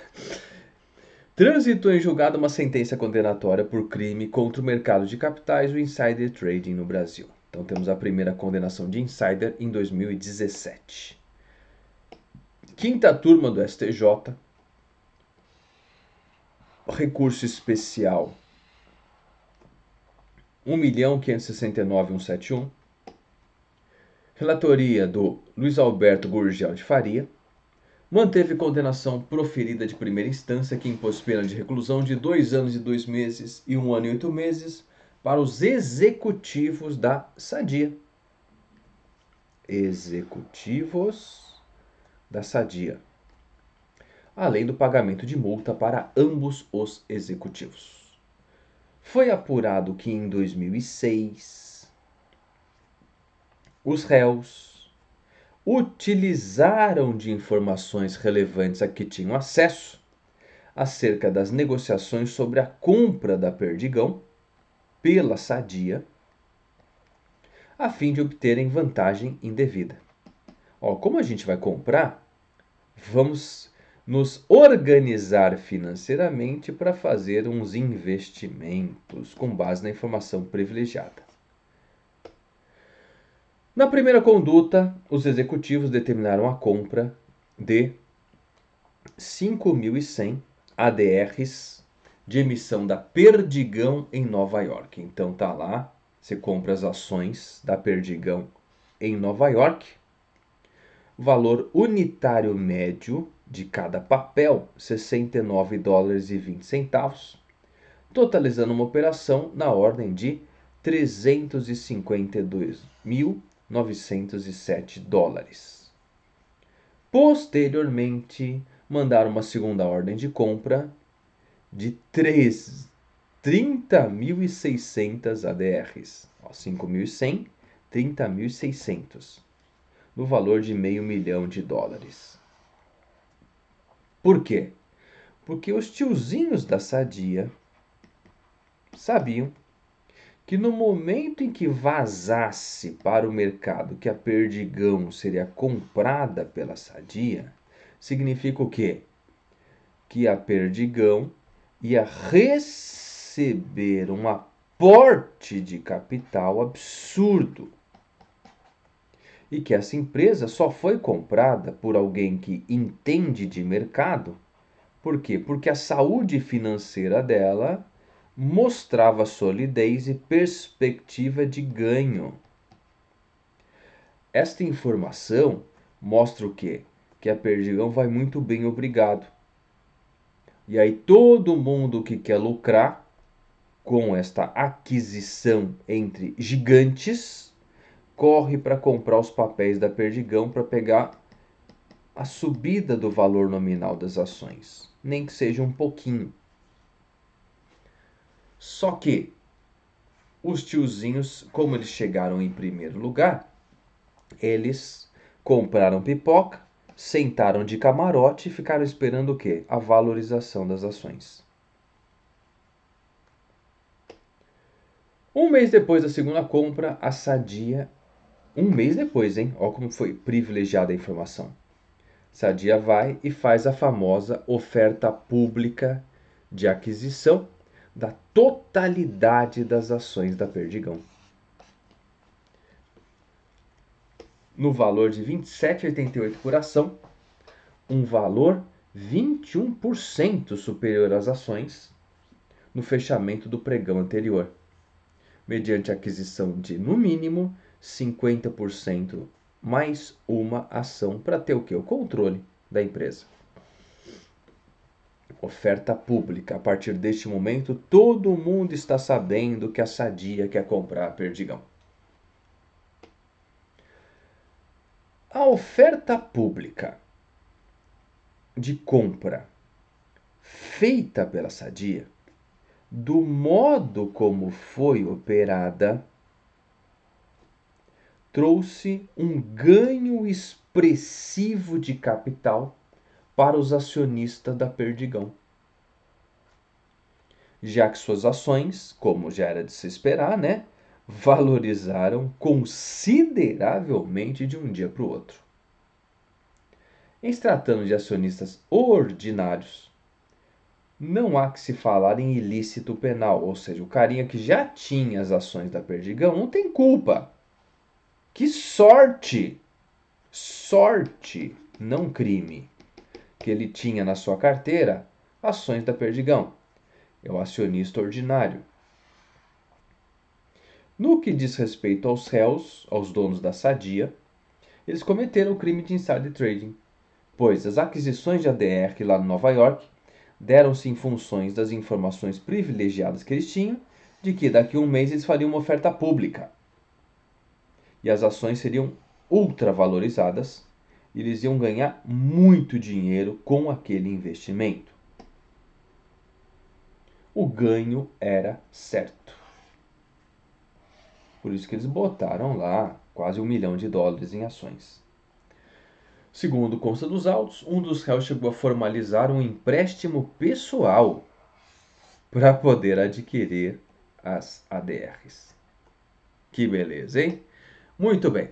Transitou em julgado uma sentença condenatória por crime contra o mercado de capitais, o insider trading no Brasil. Então temos a primeira condenação de insider em 2017. Quinta turma do STJ, recurso especial 1.569.171, relatoria do Luiz Alberto Gurgel de Faria, manteve condenação proferida de primeira instância que impôs pena de reclusão de 2 anos e 2 meses e 1 ano e 8 meses para os executivos da Sadia. Executivos da Sadia. Além do pagamento de multa para ambos os executivos. Foi apurado que em 2006 os réus utilizaram de informações relevantes a que tinham acesso acerca das negociações sobre a compra da Perdigão pela Sadia, a fim de obterem vantagem indevida. Como a gente vai comprar, vamos nos organizar financeiramente para fazer uns investimentos com base na informação privilegiada. Na primeira conduta, os executivos determinaram a compra de 5.100 ADRs de emissão da Perdigão em Nova York. Então tá lá, você compra as ações da Perdigão em Nova York. Valor unitário médio de cada papel, $69,20, totalizando uma operação na ordem de $352.907. Posteriormente, mandaram uma segunda ordem de compra de 30.600 ADRs. 5.100, 30.600. No valor de $500 milhão. Por quê? Porque os tiozinhos da Sadia sabiam que no momento em que vazasse para o mercado que a Perdigão seria comprada pela Sadia, significa o quê? Que a Perdigão ia receber um aporte de capital absurdo. E que essa empresa só foi comprada por alguém que entende de mercado. Por quê? Porque a saúde financeira dela mostrava solidez e perspectiva de ganho. Esta informação mostra o quê? Que a Perdigão vai muito bem, obrigado. E aí todo mundo que quer lucrar com esta aquisição entre gigantes corre para comprar os papéis da Perdigão para pegar a subida do valor nominal das ações, nem que seja um pouquinho. Só que os tiozinhos, como eles chegaram em primeiro lugar, eles compraram pipoca, sentaram de camarote e ficaram esperando o quê? A valorização das ações. Um mês depois da segunda compra, a Sadia... Um mês depois, hein? Olha como foi privilegiada a informação. Sadia vai e faz a famosa oferta pública de aquisição, da totalidade das ações da Perdigão, no valor de R$ 27,88 por ação, um valor 21% superior às ações no fechamento do pregão anterior, mediante a aquisição de, no mínimo, 50% mais uma ação para ter o quê? O controle da empresa. Oferta pública. A partir deste momento, todo mundo está sabendo que a Sadia quer comprar a Perdigão. A oferta pública de compra feita pela Sadia, do modo como foi operada, trouxe um ganho expressivo de capital para os acionistas da Perdigão, já que suas ações, como já era de se esperar, né, valorizaram consideravelmente de um dia para o outro. Em se tratando de acionistas ordinários, não há que se falar em ilícito penal, ou seja, o carinha que já tinha as ações da Perdigão não tem culpa. Que sorte! Sorte, não crime, que ele tinha na sua carteira ações da Perdigão. É o acionista ordinário. No que diz respeito aos réus, aos donos da Sadia, eles cometeram o crime de insider trading, pois as aquisições de ADR lá em Nova York deram-se em funções das informações privilegiadas que eles tinham, de que daqui a um mês eles fariam uma oferta pública. E as ações seriam ultravalorizadas, e eles iam ganhar muito dinheiro com aquele investimento. O ganho era certo. Por isso que eles botaram lá quase $1 milhão em ações. Segundo consta dos autos, um dos réus chegou a formalizar um empréstimo pessoal para poder adquirir as ADRs. Que beleza, hein? Muito bem.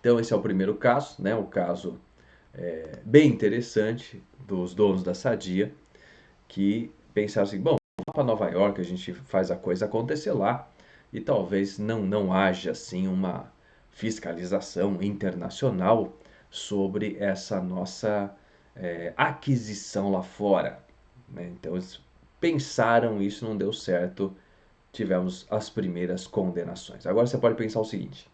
Então esse é o primeiro caso, né? O caso bem interessante dos donos da Sadia, que pensaram assim, bom, vamos para Nova York, a gente faz a coisa acontecer lá, e talvez não haja assim uma fiscalização internacional sobre essa nossa aquisição lá fora, né? Então eles pensaram isso, não deu certo, tivemos as primeiras condenações. Agora você pode pensar o seguinte: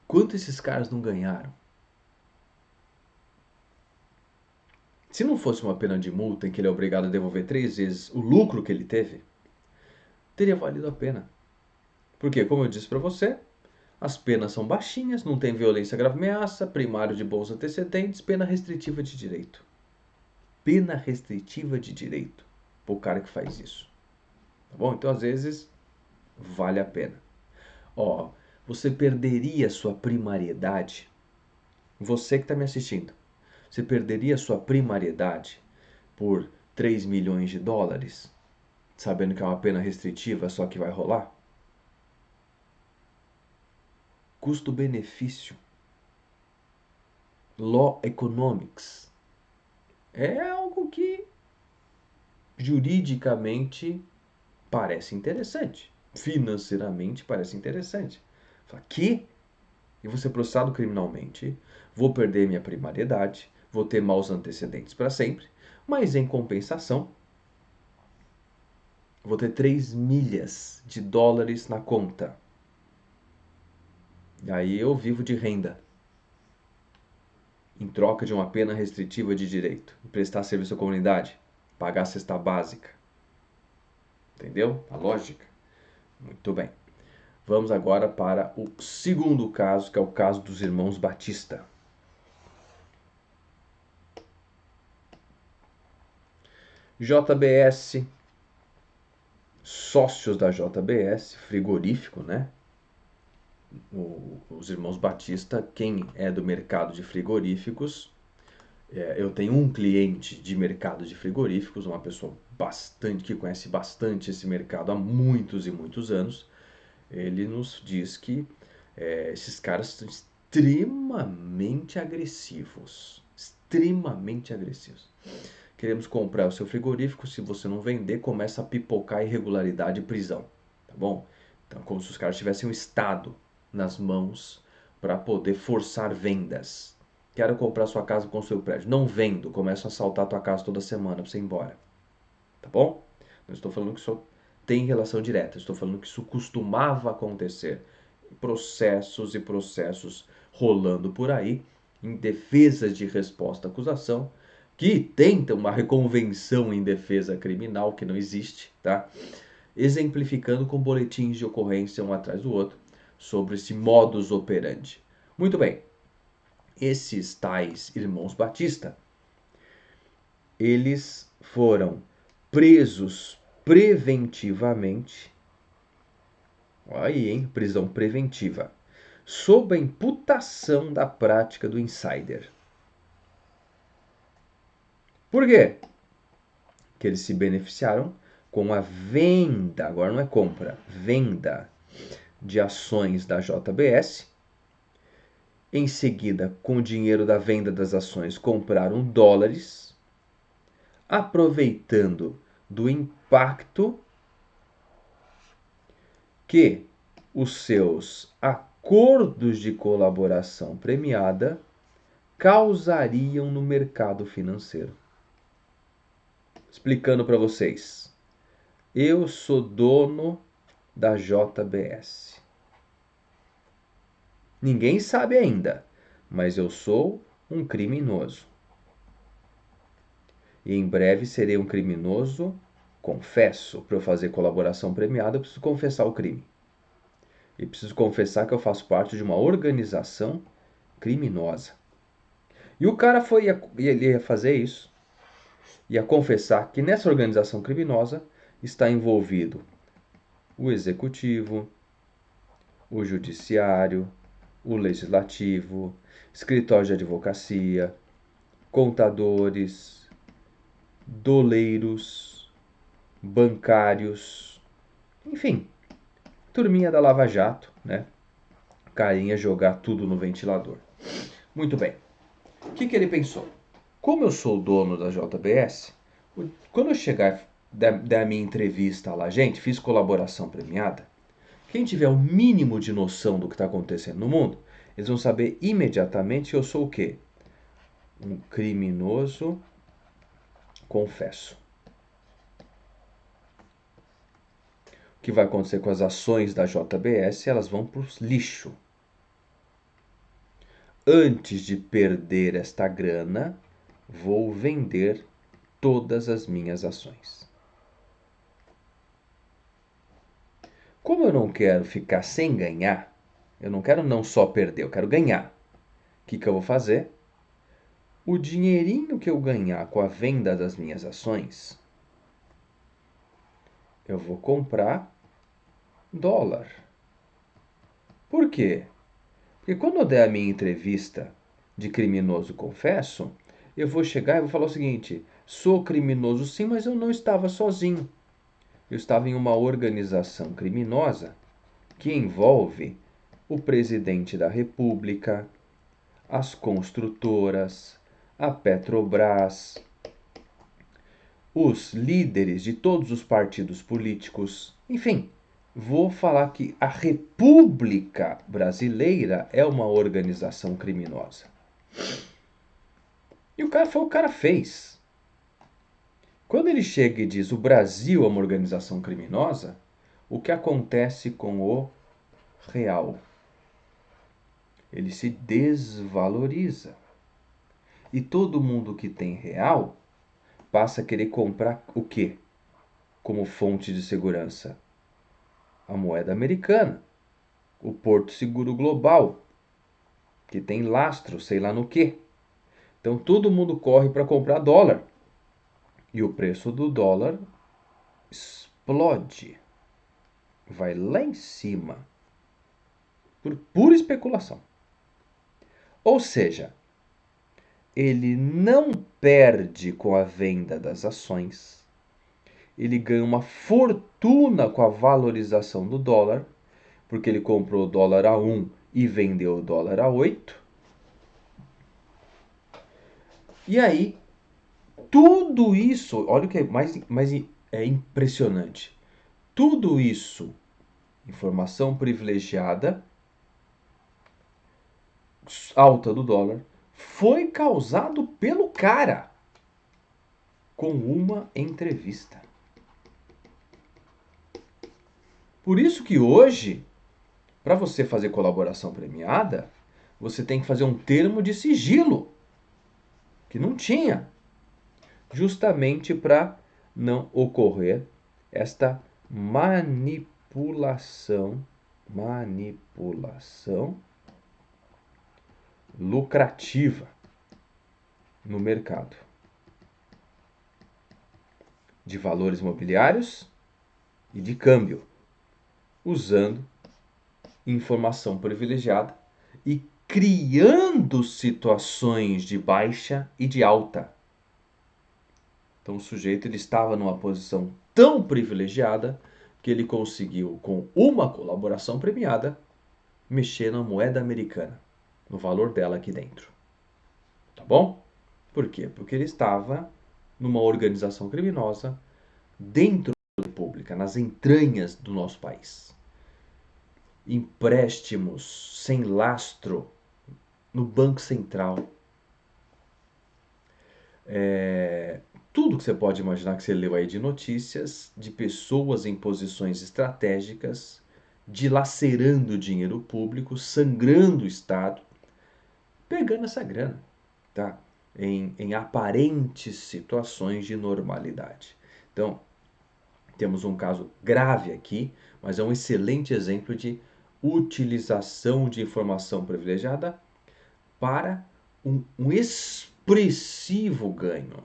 quanto esses caras não ganharam? Se não fosse uma pena de multa em que ele é obrigado a devolver 3 vezes o lucro que ele teve, teria valido a pena. Porque, como eu disse para você, as penas são baixinhas, não tem violência, grave ameaça, primário de bons antecedentes, pena restritiva de direito. Pena restritiva de direito para o cara que faz isso. Tá bom? Então, às vezes, vale a pena. Ó, você perderia sua primariedade? Você que está me assistindo, você perderia sua primariedade por $3 milhões, sabendo que é uma pena restritiva, só que vai rolar? Custo-benefício. Law economics. É algo que juridicamente parece interessante. Financeiramente parece interessante. Fala, que? Eu vou ser processado criminalmente, vou perder minha primariedade, vou ter maus antecedentes para sempre, mas em compensação, vou ter 3 milhas de dólares na conta. E aí eu vivo de renda, em troca de uma pena restritiva de direito, prestar serviço à comunidade, pagar a cesta básica. Entendeu? A lógica? Muito bem. Vamos agora para o segundo caso, que é o caso dos irmãos Batista. JBS, sócios da JBS, frigorífico, né? Os irmãos Batista, quem é do mercado de frigoríficos, eu tenho um cliente de mercado de frigoríficos, uma pessoa que conhece bastante esse mercado há muitos e muitos anos. Ele nos diz que esses caras são extremamente agressivos. Extremamente agressivos. queremos comprar o seu frigorífico, se você não vender, começa a pipocar irregularidade e prisão, tá bom? Então, como se os caras tivessem um Estado nas mãos para poder forçar vendas. Quero comprar sua casa com o seu prédio. Não vendo, começam a assaltar a tua casa toda semana para você ir embora, tá bom? Não estou falando que isso tem relação direta, estou falando que isso costumava acontecer. Processos e processos rolando por aí, em defesas de resposta à acusação, que tentam uma reconvenção em defesa criminal que não existe, tá? Exemplificando com boletins de ocorrência um atrás do outro sobre esse modus operandi. Muito bem, esses tais irmãos Batista, eles foram presos preventivamente. Aí, hein? Prisão preventiva. Sob a imputação da prática do insider. Por quê? Que eles se beneficiaram com a venda, agora não é compra, venda de ações da JBS. Em seguida, com o dinheiro da venda das ações, compraram dólares, aproveitando do impacto que os seus acordos de colaboração premiada causariam no mercado financeiro. Explicando para vocês. Eu sou dono da JBS. Ninguém sabe ainda, mas eu sou um criminoso. E em breve serei um criminoso, confesso. Para eu fazer colaboração premiada, eu preciso confessar o crime. E preciso confessar que eu faço parte de uma organização criminosa. E o cara ele ia fazer isso, ia confessar que nessa organização criminosa está envolvido o executivo, o judiciário, o legislativo, escritório de advocacia, contadores, doleiros, bancários, enfim, turminha da Lava Jato, né? Carinha jogar tudo no ventilador. Muito bem. O que ele pensou? Como eu sou o dono da JBS, quando eu chegar da minha entrevista lá, gente, fiz colaboração premiada, quem tiver o mínimo de noção do que está acontecendo no mundo, eles vão saber imediatamente que eu sou o quê? Um criminoso confesso. O que vai acontecer com as ações da JBS? Elas vão para o lixo. Antes de perder esta grana, vou vender todas as minhas ações. Como eu não quero ficar sem ganhar, eu não quero não só perder, eu quero ganhar. O que eu vou fazer? O dinheirinho que eu ganhar com a venda das minhas ações, eu vou comprar dólar. Por quê? Porque quando eu der a minha entrevista de criminoso confesso, eu vou chegar e vou falar o seguinte: sou criminoso sim, mas eu não estava sozinho. Eu estava em uma organização criminosa que envolve o presidente da República, as construtoras, a Petrobras, os líderes de todos os partidos políticos, enfim, vou falar que a República Brasileira é uma organização criminosa. E o cara fez. Quando ele chega e diz o Brasil é uma organização criminosa, o que acontece com o real? Ele se desvaloriza. E todo mundo que tem real passa a querer comprar o quê? Como fonte de segurança? A moeda americana, o Porto Seguro Global, que tem lastro, sei lá no quê. Então todo mundo corre para comprar dólar. E o preço do dólar explode. Vai lá em cima. Por pura especulação. Ou seja, ele não perde com a venda das ações. Ele ganha uma fortuna com a valorização do dólar, porque ele comprou o dólar a 1 e vendeu o dólar a 8. E aí, tudo isso, olha o que é mais é impressionante. Tudo isso, informação privilegiada, alta do dólar, foi causado pelo cara com uma entrevista. Por isso que hoje, para você fazer colaboração premiada, você tem que fazer um termo de sigilo, que não tinha, justamente para não ocorrer esta manipulação lucrativa no mercado de valores mobiliários e de câmbio, usando informação privilegiada e criando situações de baixa e de alta. Então o sujeito ele estava numa posição tão privilegiada que ele conseguiu, com uma colaboração premiada, mexer na moeda americana, no valor dela aqui dentro. Tá bom? Por quê? Porque ele estava numa organização criminosa dentro da República, nas entranhas do nosso país. Empréstimos sem lastro no Banco Central. Tudo que você pode imaginar que você leu aí de notícias, de pessoas em posições estratégicas, dilacerando o dinheiro público, sangrando o Estado, pegando essa grana, tá? Em aparentes situações de normalidade. Então, temos um caso grave aqui, mas é um excelente exemplo de utilização de informação privilegiada para um expressivo ganho.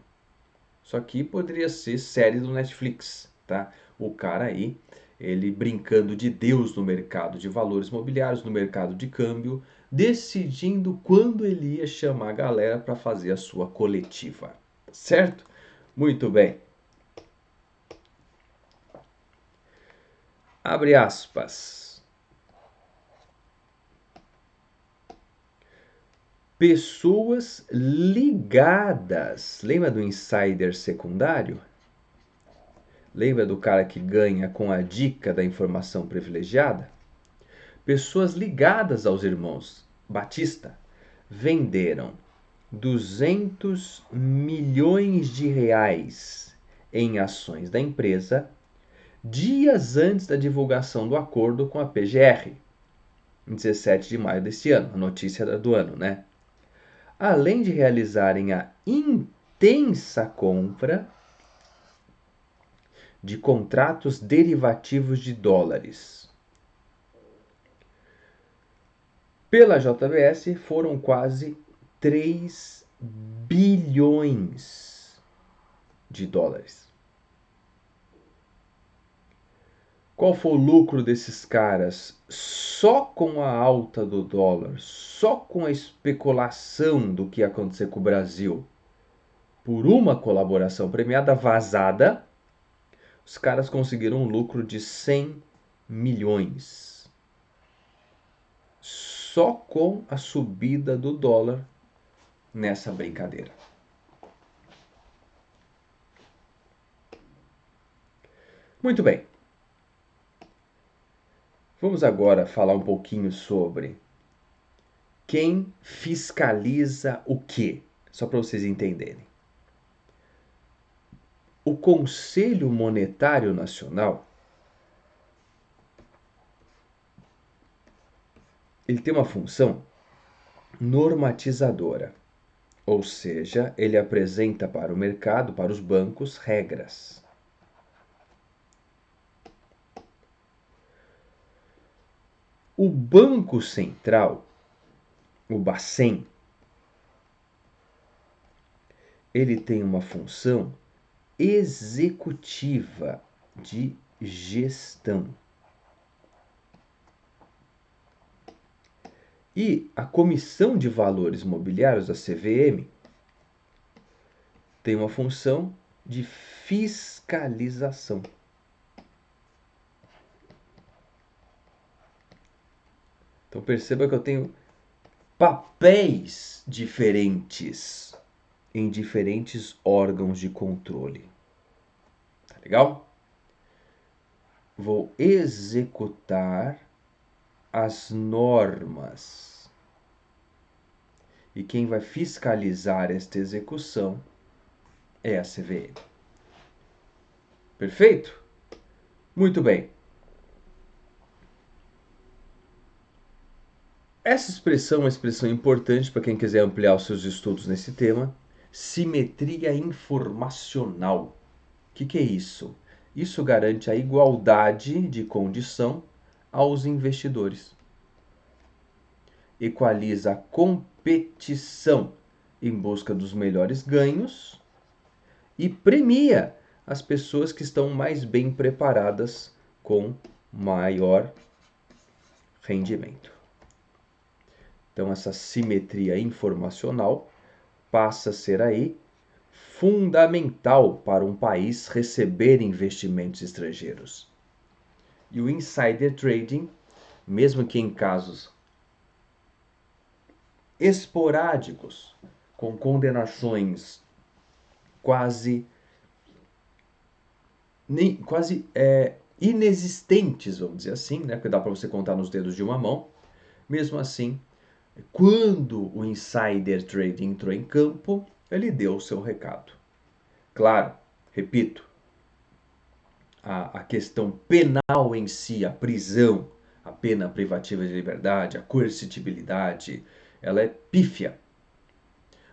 Isso aqui poderia ser série do Netflix, tá? O cara aí, ele brincando de Deus no mercado de valores mobiliários, no mercado de câmbio, decidindo quando ele ia chamar a galera para fazer a sua coletiva, certo? Muito bem. Abre aspas. Pessoas ligadas. Lembra do insider secundário? Lembra do cara que ganha com a dica da informação privilegiada? Pessoas ligadas aos irmãos Batista venderam 200 milhões de reais em ações da empresa dias antes da divulgação do acordo com a PGR, em 17 de maio deste ano, a notícia do ano, né? Além de realizarem a intensa compra de contratos derivativos de dólares. Pela JBS foram quase 3 bilhões de dólares. Qual foi o lucro desses caras só com a alta do dólar, só com a especulação do que ia acontecer com o Brasil? Por uma colaboração premiada vazada, os caras conseguiram um lucro de 100 milhões. Só com a subida do dólar nessa brincadeira. Muito bem. Vamos agora falar um pouquinho sobre quem fiscaliza o quê, só para vocês entenderem. O Conselho Monetário Nacional, ele tem uma função normatizadora, ou seja, ele apresenta para o mercado, para os bancos, regras. O Banco Central, o Bacen, ele tem uma função executiva de gestão. E a Comissão de Valores Mobiliários, da CVM, tem uma função de fiscalização. Então perceba que eu tenho papéis diferentes em diferentes órgãos de controle. Tá legal? Vou executar as normas. E quem vai fiscalizar esta execução é a CVM. Perfeito? Muito bem. Essa expressão é uma expressão importante para quem quiser ampliar os seus estudos nesse tema. Simetria informacional. O que é isso? Isso garante a igualdade de condição aos investidores. Equaliza a competição em busca dos melhores ganhos e premia as pessoas que estão mais bem preparadas com maior rendimento. Então, essa simetria informacional passa a ser aí fundamental para um país receber investimentos estrangeiros. E o insider trading, mesmo que em casos esporádicos, com condenações quase inexistentes, vamos dizer assim, né? Que dá para você contar nos dedos de uma mão. Mesmo assim, quando o insider trading entrou em campo, ele deu o seu recado. Claro, repito, a questão penal em si, a prisão, a pena privativa de liberdade, a coercitibilidade, ela é pífia.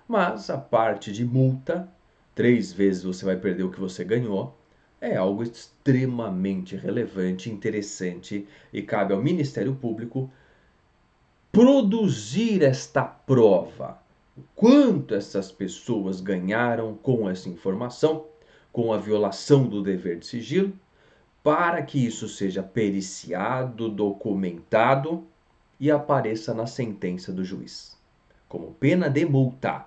Mas a parte de multa, 3 vezes você vai perder o que você ganhou, é algo extremamente relevante, interessante e cabe ao Ministério Público produzir esta prova. Quanto essas pessoas ganharam com essa informação, com a violação do dever de sigilo, para que isso seja periciado, documentado e apareça na sentença do juiz, como pena de multa,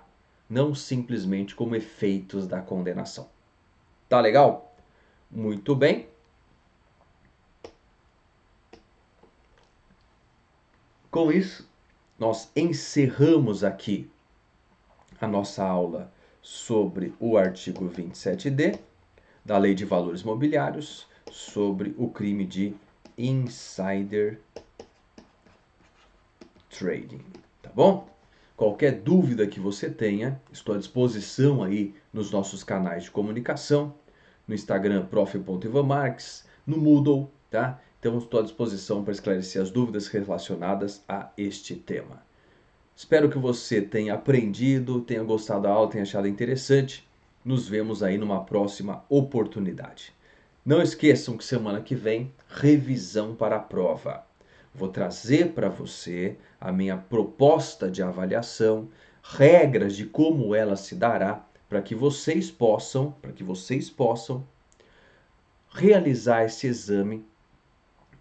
não simplesmente como efeitos da condenação. Tá legal? Muito bem. Com isso, nós encerramos aqui a nossa aula sobre o artigo 27D da Lei de Valores Mobiliários, sobre o crime de insider trading, tá bom? Qualquer dúvida que você tenha, estou à disposição aí nos nossos canais de comunicação, no Instagram prof.ivanmarques, no Moodle, tá? Então estou à disposição para esclarecer as dúvidas relacionadas a este tema. Espero que você tenha aprendido, tenha gostado da aula, tenha achado interessante. Nos vemos aí numa próxima oportunidade. Não esqueçam que semana que vem, revisão para a prova. Vou trazer para você a minha proposta de avaliação, regras de como ela se dará, para que vocês possam realizar esse exame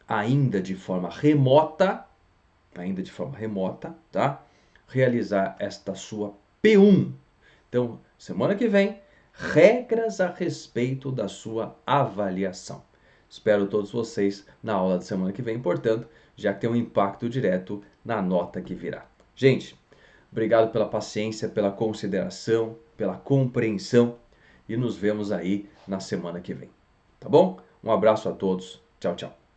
ainda de forma remota, tá? Realizar esta sua P1. Então, semana que vem, regras a respeito da sua avaliação. Espero todos vocês na aula de semana que vem, portanto, já que tem um impacto direto na nota que virá. Gente, obrigado pela paciência, pela consideração, pela compreensão e nos vemos aí na semana que vem. Tá bom? Um abraço a todos. Tchau, tchau.